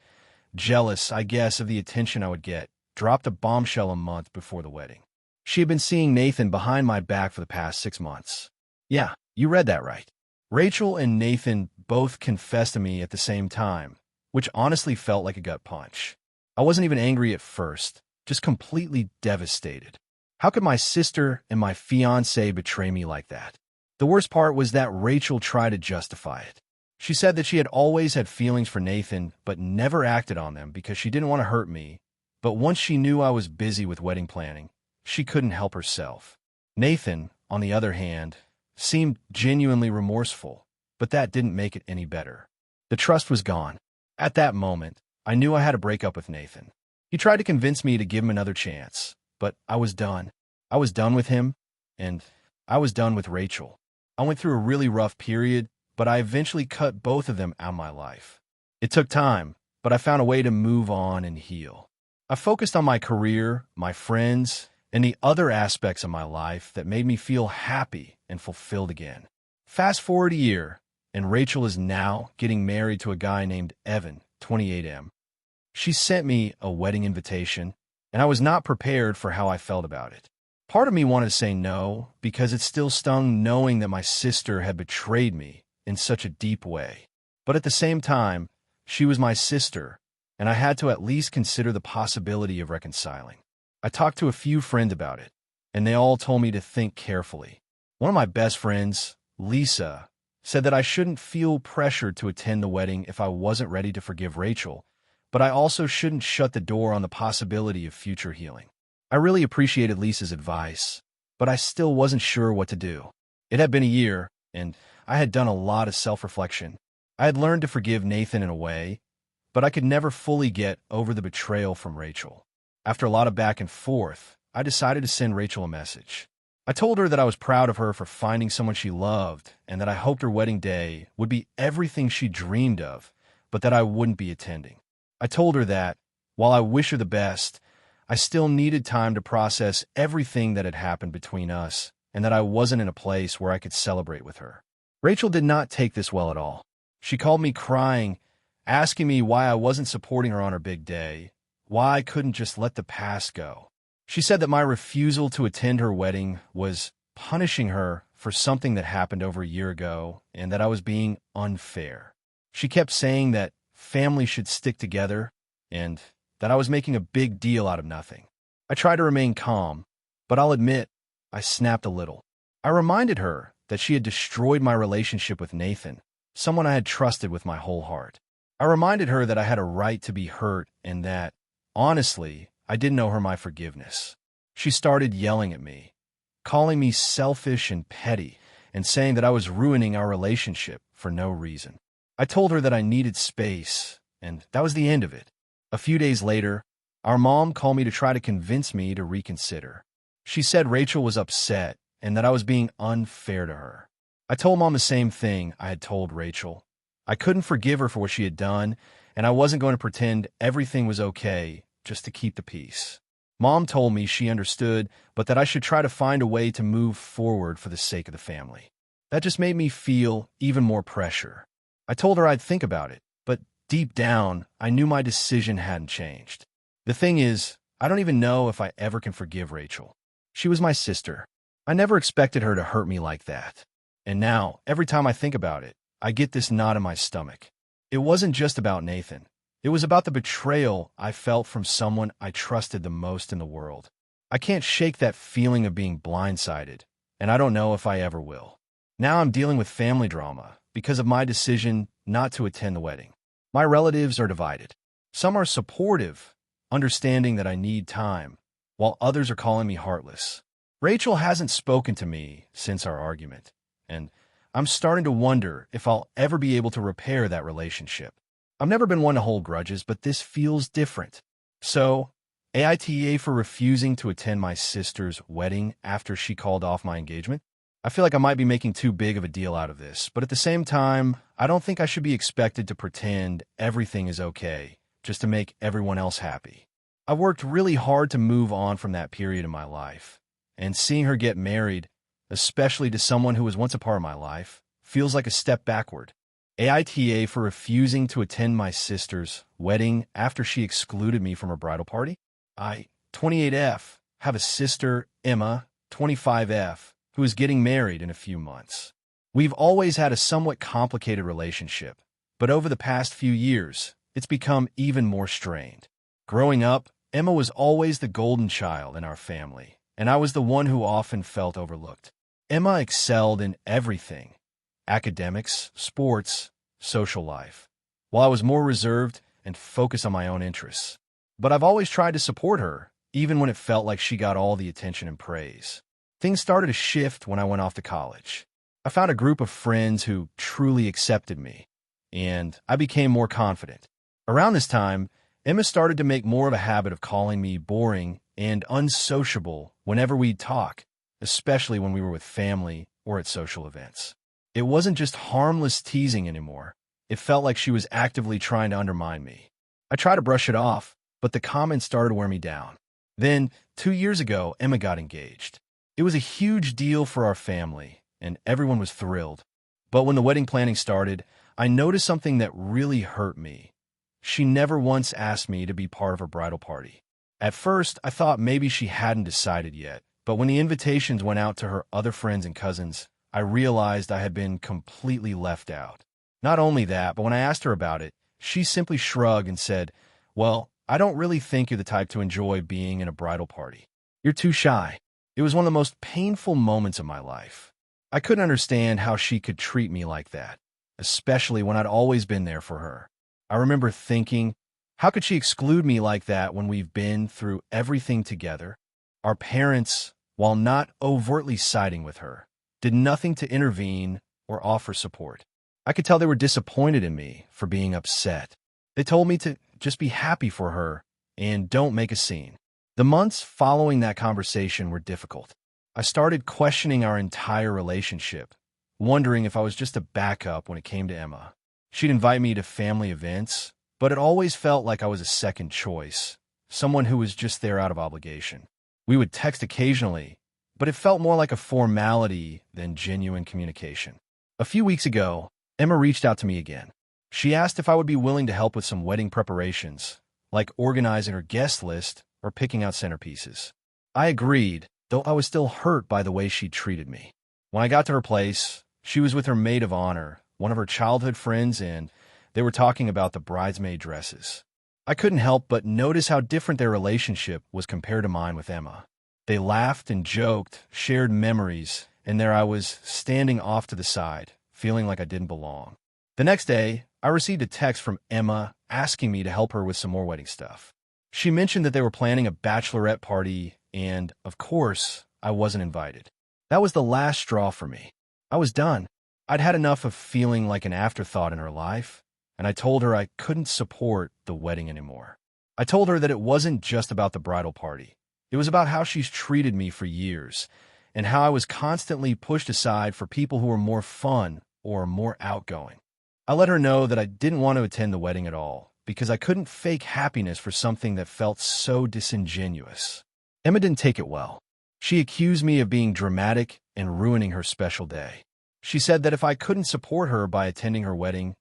S1: jealous, I guess, of the attention I would get, dropped a bombshell a month before the wedding. She had been seeing Nathan behind my back for the past 6 months. Yeah, you read that right. Rachel and Nathan both confessed to me at the same time, which honestly felt like a gut punch. I wasn't even angry at first, just completely devastated. How could my sister and my fiancé betray me like that? The worst part was that Rachel tried to justify it. She said that she had always had feelings for Nathan, but never acted on them because she didn't want to hurt me. But once she knew I was busy with wedding planning, she couldn't help herself. Nathan, on the other hand, seemed genuinely remorseful, but that didn't make it any better. The trust was gone. At that moment, I knew I had to break up with Nathan. He tried to convince me to give him another chance, but I was done. I was done with him, and I was done with Rachel. I went through a really rough period, but I eventually cut both of them out of my life. It took time, but I found a way to move on and heal. I focused on my career, my friends, and the other aspects of my life that made me feel happy and fulfilled again. Fast forward a year, and Rachel is now getting married to a guy named Evan, 28M. She sent me a wedding invitation, and I was not prepared for how I felt about it. Part of me wanted to say no, because it still stung knowing that my sister had betrayed me in such a deep way. But at the same time, she was my sister, and I had to at least consider the possibility of reconciling. I talked to a few friends about it, and they all told me to think carefully. One of my best friends, Lisa, said that I shouldn't feel pressured to attend the wedding if I wasn't ready to forgive Rachel, but I also shouldn't shut the door on the possibility of future healing. I really appreciated Lisa's advice, but I still wasn't sure what to do. It had been a year, and I had done a lot of self-reflection. I had learned to forgive Nathan in a way, but I could never fully get over the betrayal from Rachel. After a lot of back and forth, I decided to send Rachel a message. I told her that I was proud of her for finding someone she loved and that I hoped her wedding day would be everything she dreamed of, but that I wouldn't be attending. I told her that, while I wish her the best, I still needed time to process everything that had happened between us and that I wasn't in a place where I could celebrate with her. Rachel did not take this well at all. She called me crying, asking me why I wasn't supporting her on her big day, why I couldn't just let the past go. She said that my refusal to attend her wedding was punishing her for something that happened over a year ago and that I was being unfair. She kept saying that family should stick together and that I was making a big deal out of nothing. I tried to remain calm, but I'll admit I snapped a little. I reminded her that she had destroyed my relationship with Nathan, someone I had trusted with my whole heart. I reminded her that I had a right to be hurt and that, honestly, I didn't owe her my forgiveness. She started yelling at me, calling me selfish and petty, and saying that I was ruining our relationship for no reason. I told her that I needed space, and that was the end of it. A few days later, our mom called me to try to convince me to reconsider. She said Rachel was upset and that I was being unfair to her. I told Mom the same thing I had told Rachel. I couldn't forgive her for what she had done, and I wasn't going to pretend everything was okay just to keep the peace. Mom told me she understood, but that I should try to find a way to move forward for the sake of the family. That just made me feel even more pressure. I told her I'd think about it, but deep down, I knew my decision hadn't changed. The thing is, I don't even know if I ever can forgive Rachel. She was my sister. I never expected her to hurt me like that. And now, every time I think about it, I get this knot in my stomach. It wasn't just about Nathan. It was about the betrayal I felt from someone I trusted the most in the world. I can't shake that feeling of being blindsided, and I don't know if I ever will. Now I'm dealing with family drama because of my decision not to attend the wedding. My relatives are divided. Some are supportive, understanding that I need time, while others are calling me heartless. Rachel hasn't spoken to me since our argument, and I'm starting to wonder if I'll ever be able to repair that relationship. I've never been one to hold grudges, but this feels different. So, AITA for refusing to attend my sister's wedding after she called off my engagement? I feel like I might be making too big of a deal out of this, but at the same time, I don't think I should be expected to pretend everything is okay just to make everyone else happy. I worked really hard to move on from that period in my life, and seeing her get married, especially to someone who was once a part of my life, feels like a step backward. AITA for refusing to attend my sister's wedding after she excluded me from her bridal party? I, 28F, have a sister, Emma, 25F, who is getting married in a few months. We've always had a somewhat complicated relationship, but over the past few years, it's become even more strained. Growing up, Emma was always the golden child in our family, and I was the one who often felt overlooked. Emma excelled in everything: academics, sports, social life, while I was more reserved and focused on my own interests. But I've always tried to support her, even when it felt like she got all the attention and praise. Things started to shift when I went off to college. I found a group of friends who truly accepted me, and I became more confident. Around this time, Emma started to make more of a habit of calling me boring and unsociable whenever we'd talk, especially when we were with family or at social events. It wasn't just harmless teasing anymore. It felt like she was actively trying to undermine me. I tried to brush it off, but the comments started to wear me down. Then, 2 years ago, Emma got engaged. It was a huge deal for our family, and everyone was thrilled. But when the wedding planning started, I noticed something that really hurt me. She never once asked me to be part of her bridal party. At first, I thought maybe she hadn't decided yet, but when the invitations went out to her other friends and cousins, I realized I had been completely left out. Not only that, but when I asked her about it, she simply shrugged and said, "Well, I don't really think you're the type to enjoy being in a bridal party. You're too shy. It was one of the most painful moments of my life. I couldn't understand how she could treat me like that, especially when I'd always been there for her. I remember thinking, how could she exclude me like that when we've been through everything together? Our parents, while not overtly siding with her, did nothing to intervene or offer support. I could tell they were disappointed in me for being upset. They told me to just be happy for her and don't make a scene. The months following that conversation were difficult. I started questioning our entire relationship, wondering if I was just a backup when it came to Emma. She'd invite me to family events, but it always felt like I was a second choice, someone who was just there out of obligation. We would text occasionally, but it felt more like a formality than genuine communication. A few weeks ago, Emma reached out to me again. She asked if I would be willing to help with some wedding preparations, like organizing her guest list or picking out centerpieces. I agreed, though I was still hurt by the way she treated me. When I got to her place, she was with her maid of honor, one of her childhood friends, and they were talking about the bridesmaid dresses. I couldn't help but notice how different their relationship was compared to mine with Emma. They laughed and joked, shared memories, and there I was, standing off to the side, feeling like I didn't belong. The next day, I received a text from Emma asking me to help her with some more wedding stuff. She mentioned that they were planning a bachelorette party, and, of course, I wasn't invited. That was the last straw for me. I was done. I'd had enough of feeling like an afterthought in her life, and I told her I couldn't support the wedding anymore. I told her that it wasn't just about the bridal party. It was about how she's treated me for years, and how I was constantly pushed aside for people who were more fun or more outgoing. I let her know that I didn't want to attend the wedding at all, because I couldn't fake happiness for something that felt so disingenuous. Emma didn't take it well. She accused me of being dramatic and ruining her special day. She said that if I couldn't support her by attending her wedding,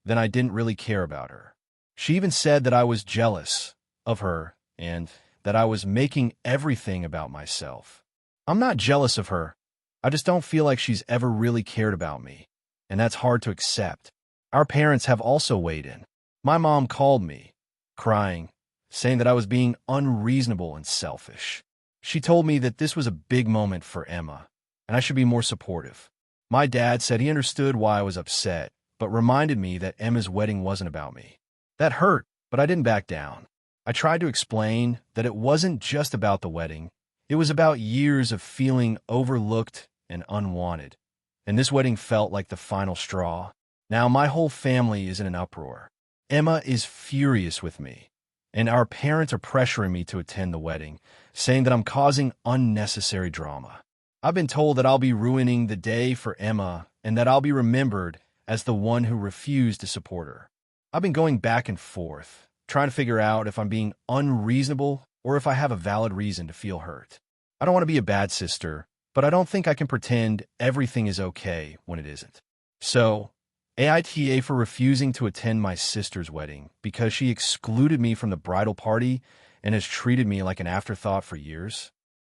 S1: then I didn't really care about her. She even said that I was jealous of her and that I was making everything about myself. I'm not jealous of her. I just don't feel like she's ever really cared about me, and that's hard to accept. Our parents have also weighed in. My mom called me, crying, saying that I was being unreasonable and selfish. She told me that this was a big moment for Emma, and I should be more supportive. My dad said he understood why I was upset, but reminded me that Emma's wedding wasn't about me. That hurt, but I didn't back down. I tried to explain that it wasn't just about the wedding. It was about years of feeling overlooked and unwanted, and this wedding felt like the final straw. Now my whole family is in an uproar. Emma is furious with me, and our parents are pressuring me to attend the wedding, saying that I'm causing unnecessary drama. I've been told that I'll be ruining the day for Emma and that I'll be remembered as the one who refused to support her. I've been going back and forth, trying to figure out if I'm being unreasonable or if I have a valid reason to feel hurt. I don't want to be a bad sister, but I don't think I can pretend everything is okay when it isn't. So, AITA for refusing to attend my sister's wedding because she excluded me from the bridal party and has treated me like an afterthought for years.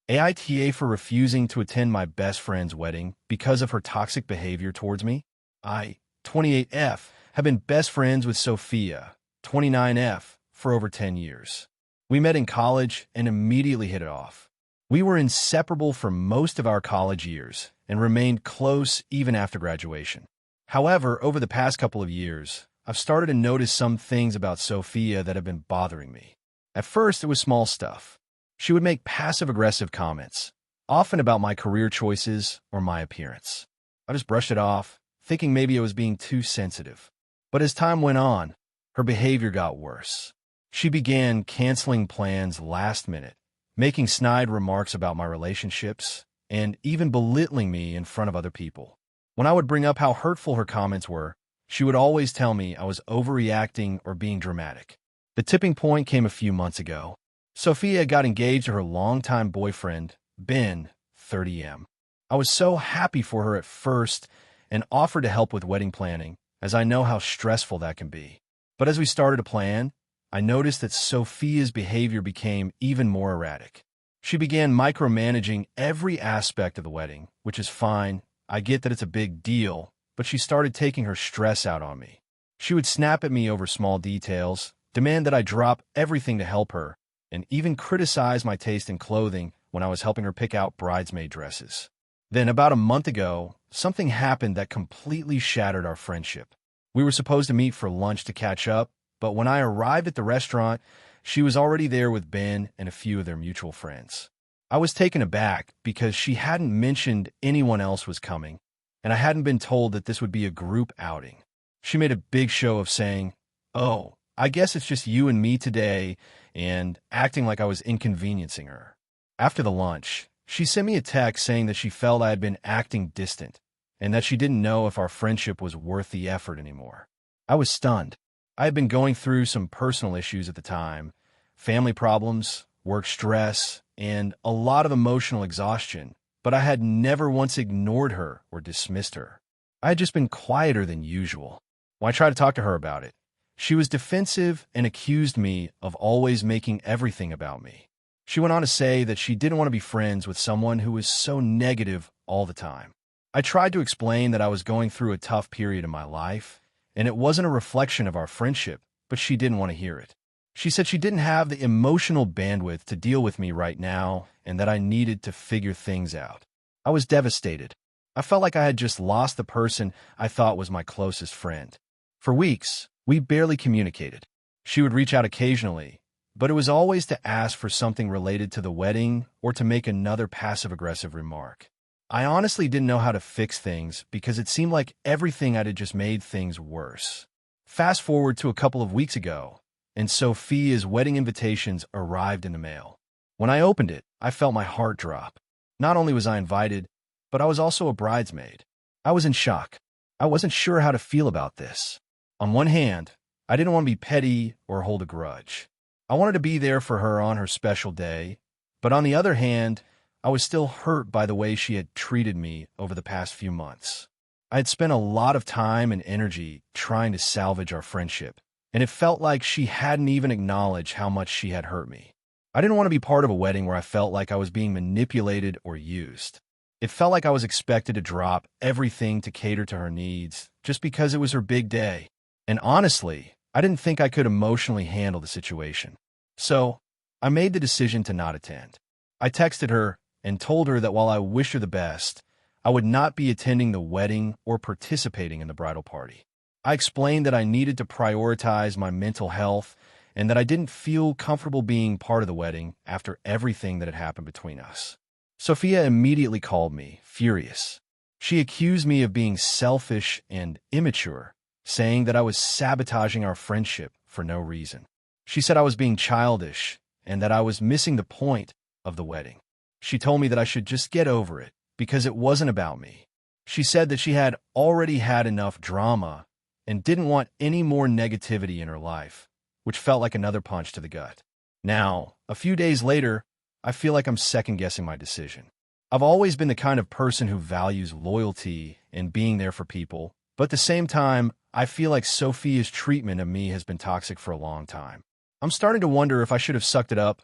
S1: AITA for refusing to attend my best friend's wedding because of her toxic behavior towards me. I, 28F, have been best friends with Sophia, 29F, for over 10 years. We met in college and immediately hit it off. We were inseparable for most of our college years and remained close even after graduation. However, over the past couple of years, I've started to notice some things about Sophia that have been bothering me. At first, it was small stuff. She would make passive-aggressive comments, often about my career choices or my appearance. I just brushed it off, thinking maybe I was being too sensitive. But as time went on, her behavior got worse. She began canceling plans last minute, making snide remarks about my relationships, and even belittling me in front of other people. When I would bring up how hurtful her comments were, she would always tell me I was overreacting or being dramatic. The tipping point came a few months ago. Sophia got engaged to her longtime boyfriend, Ben, 30M. I was so happy for her at first and offered to help with wedding planning, as I know how stressful that can be. But as we started to plan, I noticed that Sophia's behavior became even more erratic. She began micromanaging every aspect of the wedding, which is fine. I get that it's a big deal, but she started taking her stress out on me. She would snap at me over small details, demand that I drop everything to help her, and even criticize my taste in clothing when I was helping her pick out bridesmaid dresses. Then, about a month ago, something happened that completely shattered our friendship. We were supposed to meet for lunch to catch up, but when I arrived at the restaurant, she was already there with Ben and a few of their mutual friends. I was taken aback because she hadn't mentioned anyone else was coming, and I hadn't been told that this would be a group outing. She made a big show of saying, "Oh, I guess it's just you and me today," and acting like I was inconveniencing her. After the lunch, she sent me a text saying that she felt I had been acting distant and that she didn't know if our friendship was worth the effort anymore. I was stunned. I had been going through some personal issues at the time, family problems, work stress, and a lot of emotional exhaustion, but I had never once ignored her or dismissed her. I had just been quieter than usual. When I tried to talk to her about it, she was defensive and accused me of always making everything about me. She went on to say that she didn't want to be friends with someone who was so negative all the time. I tried to explain that I was going through a tough period in my life, and it wasn't a reflection of our friendship, but she didn't want to hear it. She said she didn't have the emotional bandwidth to deal with me right now and that I needed to figure things out. I was devastated. I felt like I had just lost the person I thought was my closest friend. For weeks, we barely communicated. She would reach out occasionally, but it was always to ask for something related to the wedding or to make another passive-aggressive remark. I honestly didn't know how to fix things because it seemed like everything I did just made things worse. Fast forward to a couple of weeks ago, and Sophia's wedding invitations arrived in the mail. When I opened it, I felt my heart drop. Not only was I invited, but I was also a bridesmaid. I was in shock. I wasn't sure how to feel about this. On one hand, I didn't want to be petty or hold a grudge. I wanted to be there for her on her special day, but on the other hand, I was still hurt by the way she had treated me over the past few months. I had spent a lot of time and energy trying to salvage our friendship, and it felt like she hadn't even acknowledged how much she had hurt me. I didn't want to be part of a wedding where I felt like I was being manipulated or used. It felt like I was expected to drop everything to cater to her needs just because it was her big day. And honestly, I didn't think I could emotionally handle the situation. So, I made the decision to not attend. I texted her and told her that while I wish her the best, I would not be attending the wedding or participating in the bridal party. I explained that I needed to prioritize my mental health and that I didn't feel comfortable being part of the wedding after everything that had happened between us. Sophia immediately called me, furious. She accused me of being selfish and immature, saying that I was sabotaging our friendship for no reason. She said I was being childish and that I was missing the point of the wedding. She told me that I should just get over it because it wasn't about me. She said that she had already had enough drama and didn't want any more negativity in her life, which felt like another punch to the gut. Now, a few days later, I feel like I'm second-guessing my decision. I've always been the kind of person who values loyalty and being there for people, but at the same time, I feel like Sophia's treatment of me has been toxic for a long time. I'm starting to wonder if I should have sucked it up,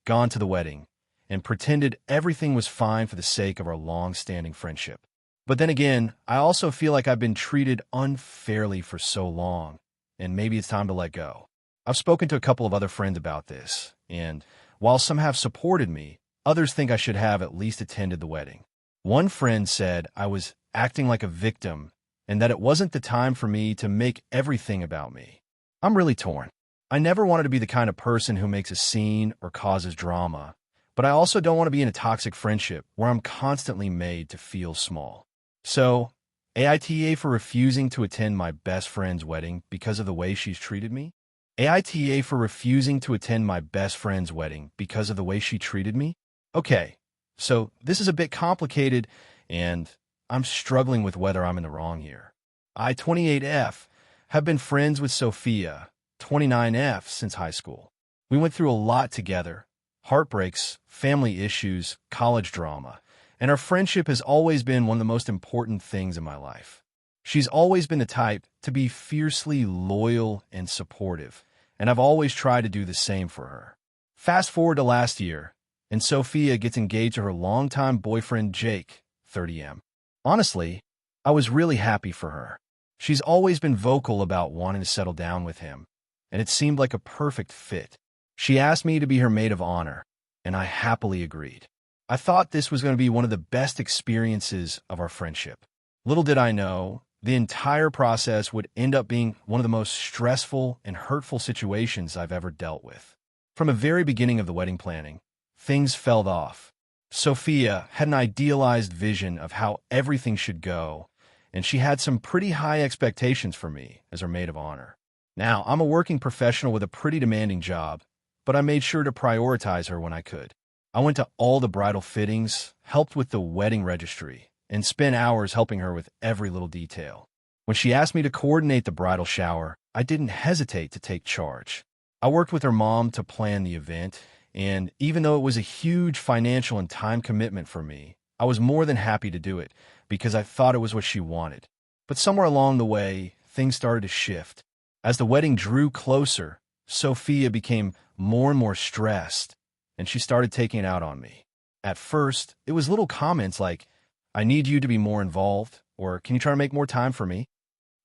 S1: gone to the wedding, and pretended everything was fine for the sake of our long-standing friendship. But then again, I also feel like I've been treated unfairly for so long, and maybe it's time to let go. I've spoken to a couple of other friends about this, and while some have supported me, others think I should have at least attended the wedding. One friend said I was acting like a victim and that it wasn't the time for me to make everything about me. I'm really torn. I never wanted to be the kind of person who makes a scene or causes drama, but I also don't want to be in a toxic friendship where I'm constantly made to feel small. So, AITA for refusing to attend my best friend's wedding because of the way she's treated me? AITA for refusing to attend my best friend's wedding because of the way she treated me? Okay, so this is a bit complicated, and I'm struggling with whether I'm in the wrong here. I, 28F, have been friends with Sophia, 29F, since high school. We went through a lot together. Heartbreaks, family issues, college drama, and our friendship has always been one of the most important things in my life. She's always been the type to be fiercely loyal and supportive, and I've always tried to do the same for her. Fast forward to last year, and Sophia gets engaged to her longtime boyfriend Jake, 30M. Honestly, I was really happy for her. She's always been vocal about wanting to settle down with him, and it seemed like a perfect fit. She asked me to be her maid of honor, and I happily agreed. I thought this was going to be one of the best experiences of our friendship. Little did I know, the entire process would end up being one of the most stressful and hurtful situations I've ever dealt with. From the very beginning of the wedding planning, things fell off. Sophia had an idealized vision of how everything should go, and she had some pretty high expectations for me as her maid of honor. Now, I'm a working professional with a pretty demanding job, but I made sure to prioritize her when I could. I went to all the bridal fittings, helped with the wedding registry, and spent hours helping her with every little detail. When she asked me to coordinate the bridal shower, I didn't hesitate to take charge. I worked with her mom to plan the event, and even though it was a huge financial and time commitment for me, I was more than happy to do it because I thought it was what she wanted. But somewhere along the way, things started to shift. As the wedding drew closer, Sophia became more and more stressed, and she started taking it out on me. At first, it was little comments like, "I need you to be more involved," or "Can you try to make more time for me?"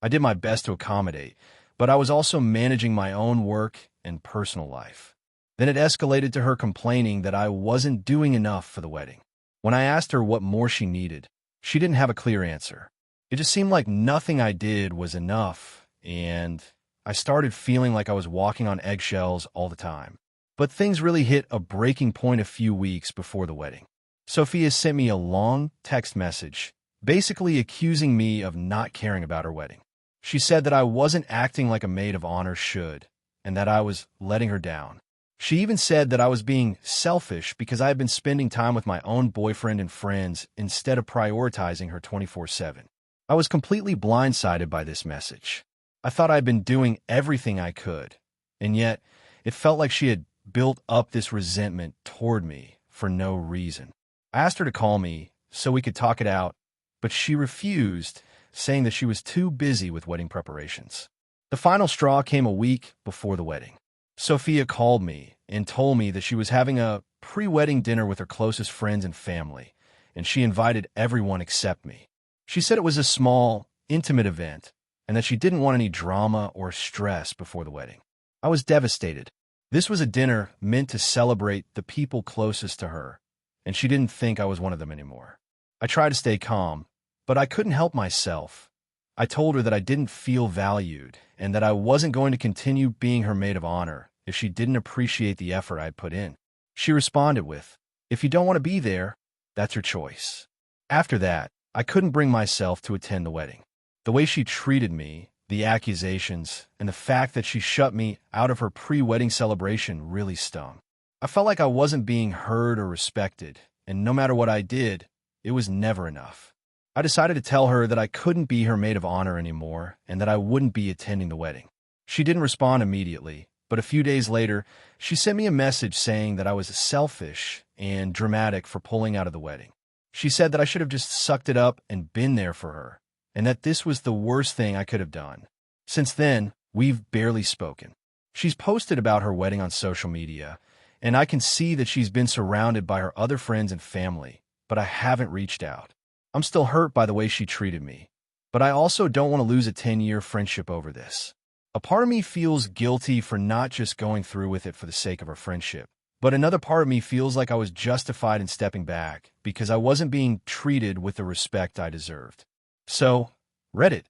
S1: I did my best to accommodate, but I was also managing my own work and personal life. Then it escalated to her complaining that I wasn't doing enough for the wedding. When I asked her what more she needed, she didn't have a clear answer. It just seemed like nothing I did was enough, and I started feeling like I was walking on eggshells all the time. But things really hit a breaking point a few weeks before the wedding. Sophia sent me a long text message, basically accusing me of not caring about her wedding. She said that I wasn't acting like a maid of honor should, and that I was letting her down. She even said that I was being selfish because I had been spending time with my own boyfriend and friends instead of prioritizing her 24/7. I was completely blindsided by this message. I thought I'd been doing everything I could, and yet it felt like she had built up this resentment toward me for no reason. I asked her to call me so we could talk it out, but she refused, saying that she was too busy with wedding preparations. The final straw came a week before the wedding. Sophia called me and told me that she was having a pre-wedding dinner with her closest friends and family, and she invited everyone except me. She said it was a small, intimate event, and that she didn't want any drama or stress before the wedding. I was devastated. This was a dinner meant to celebrate the people closest to her, and she didn't think I was one of them anymore. I tried to stay calm, but I couldn't help myself. I told her that I didn't feel valued and that I wasn't going to continue being her maid of honor if she didn't appreciate the effort I'd put in. She responded with, "If you don't want to be there, that's your choice." After that, I couldn't bring myself to attend the wedding. The way she treated me, the accusations, and the fact that she shut me out of her pre-wedding celebration really stung. I felt like I wasn't being heard or respected, and no matter what I did, it was never enough. I decided to tell her that I couldn't be her maid of honor anymore and that I wouldn't be attending the wedding. She didn't respond immediately, but a few days later, she sent me a message saying that I was selfish and dramatic for pulling out of the wedding. She said that I should have just sucked it up and been there for her, and that this was the worst thing I could have done. Since then, we've barely spoken. She's posted about her wedding on social media, and I can see that she's been surrounded by her other friends and family, but I haven't reached out. I'm still hurt by the way she treated me, but I also don't want to lose a 10-year friendship over this. A part of me feels guilty for not just going through with it for the sake of our friendship, but another part of me feels like I was justified in stepping back because I wasn't being treated with the respect I deserved. So, Reddit,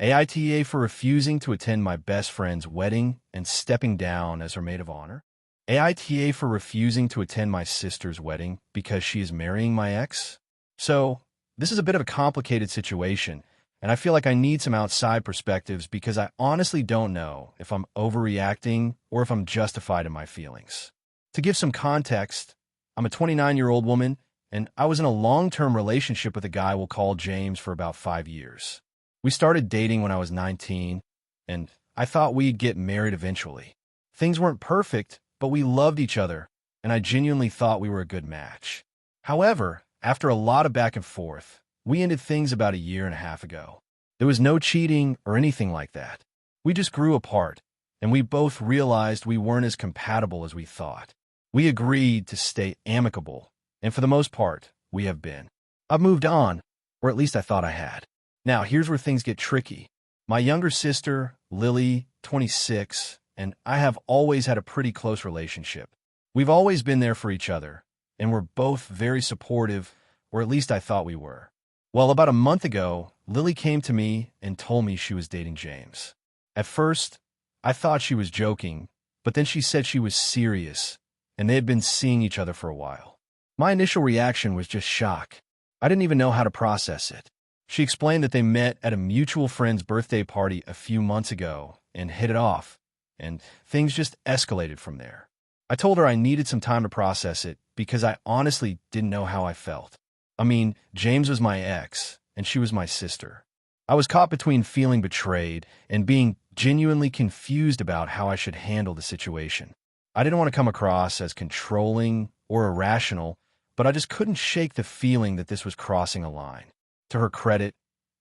S1: AITA for refusing to attend my best friend's wedding and stepping down as her maid of honor. AITA for refusing to attend my sister's wedding because she is marrying my ex. So, this is a bit of a complicated situation, and I feel like I need some outside perspectives because I honestly don't know if I'm overreacting or if I'm justified in my feelings. To give some context, I'm a 29-year-old woman, and I was in a long-term relationship with a guy we'll call James for about 5 years. We started dating when I was 19, and I thought we'd get married eventually. Things weren't perfect, but we loved each other, and I genuinely thought we were a good match. However, after a lot of back and forth, we ended things about a year and a half ago. There was no cheating or anything like that. We just grew apart, and we both realized we weren't as compatible as we thought. We agreed to stay amicable, and for the most part, we have been. I've moved on, or at least I thought I had. Now, here's where things get tricky. My younger sister, Lily, 26, and I have always had a pretty close relationship. We've always been there for each other, and we're both very supportive, or at least I thought we were. Well, about a month ago, Lily came to me and told me she was dating James. At first, I thought she was joking, but then she said she was serious, and they had been seeing each other for a while. My initial reaction was just shock. I didn't even know how to process it. She explained that they met at a mutual friend's birthday party a few months ago and hit it off, and things just escalated from there. I told her I needed some time to process it because I honestly didn't know how I felt. I mean, James was my ex, and she was my sister. I was caught between feeling betrayed and being genuinely confused about how I should handle the situation. I didn't want to come across as controlling or irrational, but I just couldn't shake the feeling that this was crossing a line. To her credit,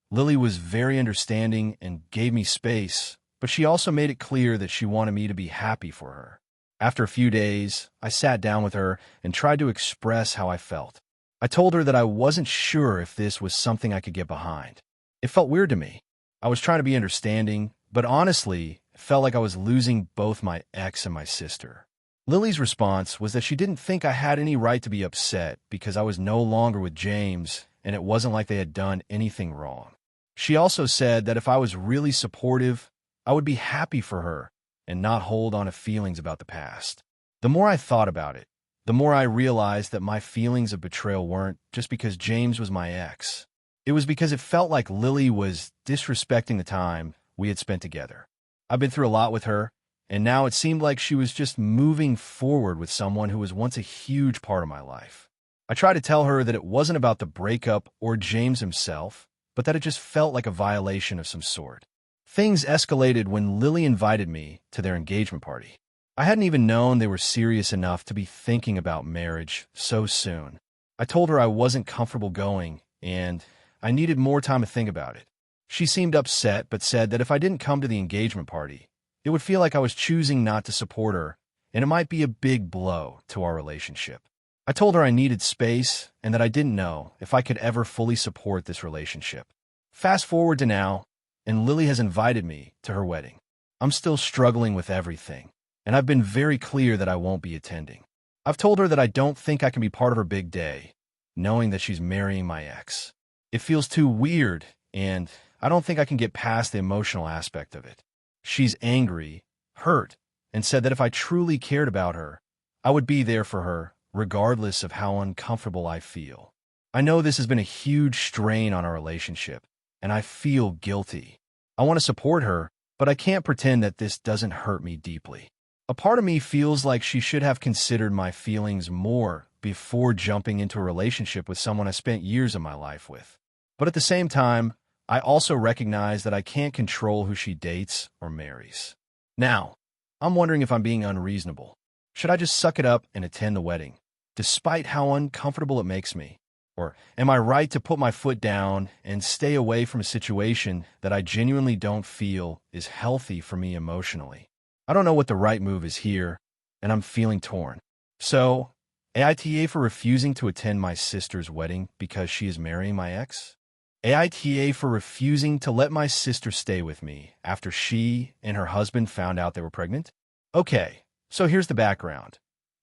S1: Lily was very understanding and gave me space, but she also made it clear that she wanted me to be happy for her. After a few days, I sat down with her and tried to express how I felt. I told her that I wasn't sure if this was something I could get behind. It felt weird to me. I was trying to be understanding, but honestly, it felt like I was losing both my ex and my sister. Lily's response was that she didn't think I had any right to be upset because I was no longer with James and it wasn't like they had done anything wrong. She also said that if I was really supportive, I would be happy for her and not hold on to feelings about the past. The more I thought about it, the more I realized that my feelings of betrayal weren't just because James was my ex. It was because it felt like Lily was disrespecting the time we had spent together. I've been through a lot with her, and now it seemed like she was just moving forward with someone who was once a huge part of my life. I tried to tell her that it wasn't about the breakup or James himself, but that it just felt like a violation of some sort. Things escalated when Lily invited me to their engagement party. I hadn't even known they were serious enough to be thinking about marriage so soon. I told her I wasn't comfortable going, and I needed more time to think about it. She seemed upset, but said that if I didn't come to the engagement party, it would feel like I was choosing not to support her, and it might be a big blow to our relationship. I told her I needed space and that I didn't know if I could ever fully support this relationship. Fast forward to now, and Lily has invited me to her wedding. I'm still struggling with everything, and I've been very clear that I won't be attending. I've told her that I don't think I can be part of her big day, knowing that she's marrying my ex. It feels too weird, and I don't think I can get past the emotional aspect of it. She's angry, hurt, and said that if I truly cared about her, I would be there for her, regardless of how uncomfortable I feel. I know this has been a huge strain on our relationship, and I feel guilty. I want to support her, but I can't pretend that this doesn't hurt me deeply. A part of me feels like she should have considered my feelings more before jumping into a relationship with someone I spent years of my life with. But at the same time, I also recognize that I can't control who she dates or marries. Now, I'm wondering if I'm being unreasonable. Should I just suck it up and attend the wedding, despite how uncomfortable it makes me? Or am I right to put my foot down and stay away from a situation that I genuinely don't feel is healthy for me emotionally? I don't know what the right move is here, and I'm feeling torn. So, AITA for refusing to attend my sister's wedding because she is marrying my ex? AITA for refusing to let my sister stay with me after she and her husband found out they were pregnant? Okay, so here's the background.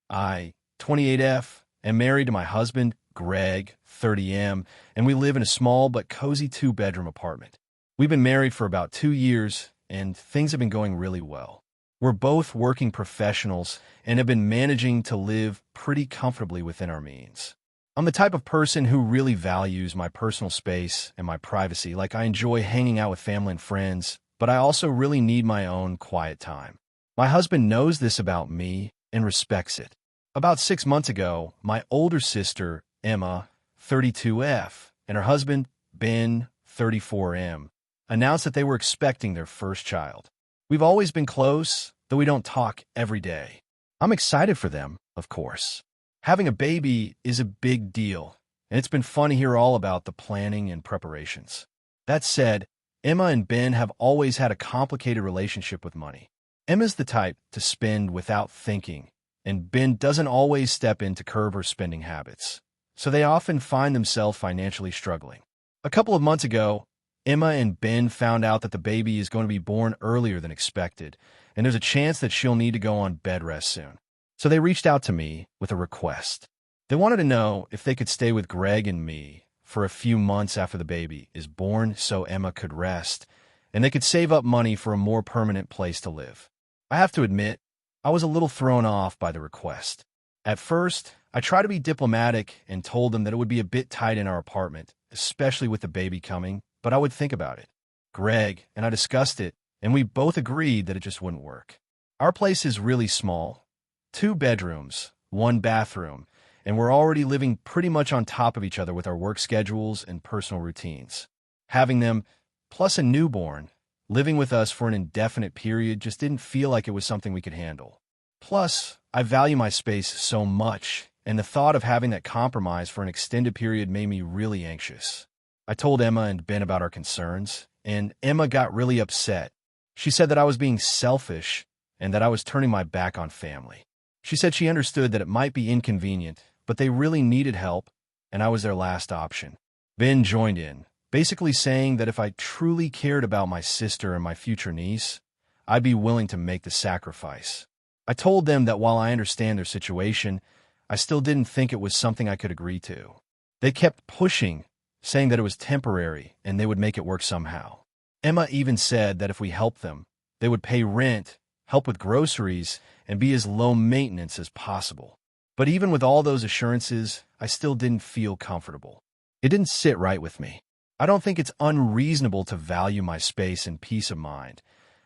S1: I, 28F, am married to my husband, Greg, 30M, and we live in a small but cozy 2-bedroom apartment. We've been married for about 2 years, and things have been going really well. We're both working professionals and have been managing to live pretty comfortably within our means. I'm the type of person who really values my personal space and my privacy. Like, I enjoy hanging out with family and friends, but I also really need my own quiet time. My husband knows this about me and respects it. About 6 months ago, my older sister, Emma, 32F, and her husband, Ben, 34M, announced that they were expecting their first child. We've always been close, though we don't talk every day. I'm excited for them, of course. Having a baby is a big deal, and it's been fun to hear all about the planning and preparations. That said, Emma and Ben have always had a complicated relationship with money. Emma's the type to spend without thinking, and Ben doesn't always step in to curb her spending habits, so they often find themselves financially struggling. A couple of months ago, Emma and Ben found out that the baby is going to be born earlier than expected, and there's a chance that she'll need to go on bed rest soon. So they reached out to me with a request. They wanted to know if they could stay with Greg and me for a few months after the baby is born so Emma could rest, and they could save up money for a more permanent place to live. I have to admit, I was a little thrown off by the request. At first, I tried to be diplomatic and told them that it would be a bit tight in our apartment, especially with the baby coming, but I would think about it. Greg and I discussed it, and we both agreed that it just wouldn't work. Our place is really small, 2 bedrooms, 1 bathroom, and we're already living pretty much on top of each other with our work schedules and personal routines. Having them, plus a newborn, living with us for an indefinite period just didn't feel like it was something we could handle. Plus, I value my space so much, and the thought of having that compromise for an extended period made me really anxious. I told Emma and Ben about our concerns, and Emma got really upset. She said that I was being selfish and that I was turning my back on family. She said she understood that it might be inconvenient, but they really needed help, and I was their last option. Ben joined in, basically saying that if I truly cared about my sister and my future niece, I'd be willing to make the sacrifice. I told them that while I understand their situation, I still didn't think it was something I could agree to. They kept pushing, saying that it was temporary and they would make it work somehow. Emma even said that if we helped them, they would pay rent, help with groceries, and be as low maintenance as possible. But even with all those assurances, I still didn't feel comfortable. It didn't sit right with me. I don't think it's unreasonable to value my space and peace of mind,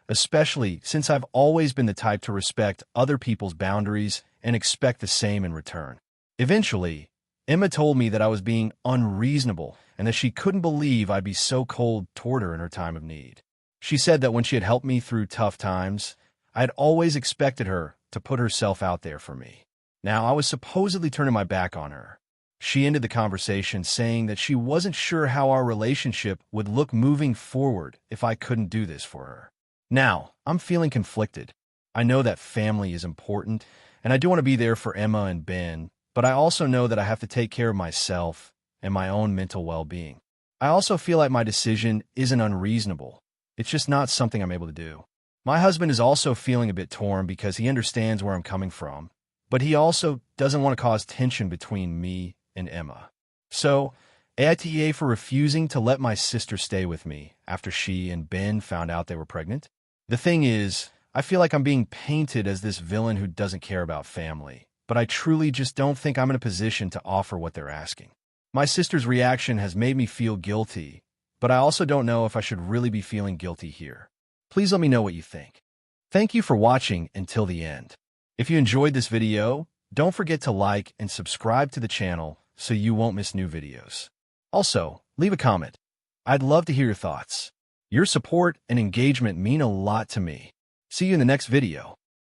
S1: especially since I've always been the type to respect other people's boundaries and expect the same in return. Eventually, Emma told me that I was being unreasonable and that she couldn't believe I'd be so cold toward her in her time of need. She said that when she had helped me through tough times, I had always expected her to put herself out there for me. Now, I was supposedly turning my back on her. She ended the conversation saying that she wasn't sure how our relationship would look moving forward if I couldn't do this for her. Now, I'm feeling conflicted. I know that family is important, and I do want to be there for Emma and Ben, but I also know that I have to take care of myself and my own mental well-being. I also feel like my decision isn't unreasonable. It's just not something I'm able to do. My husband is also feeling a bit torn because he understands where I'm coming from, but he also doesn't want to cause tension between me and Emma. So, AITA for refusing to let my sister stay with me after she and Ben found out they were pregnant. The thing is, I feel like I'm being painted as this villain who doesn't care about family, but I truly just don't think I'm in a position to offer what they're asking. My sister's reaction has made me feel guilty, but I also don't know if I should really be feeling guilty here. Please let me know what you think. Thank you for watching until the end. If you enjoyed this video, don't forget to like and subscribe to the channel so you won't miss new videos. Also, leave a comment. I'd love to hear your thoughts. Your support and engagement mean a lot to me. See you in the next video.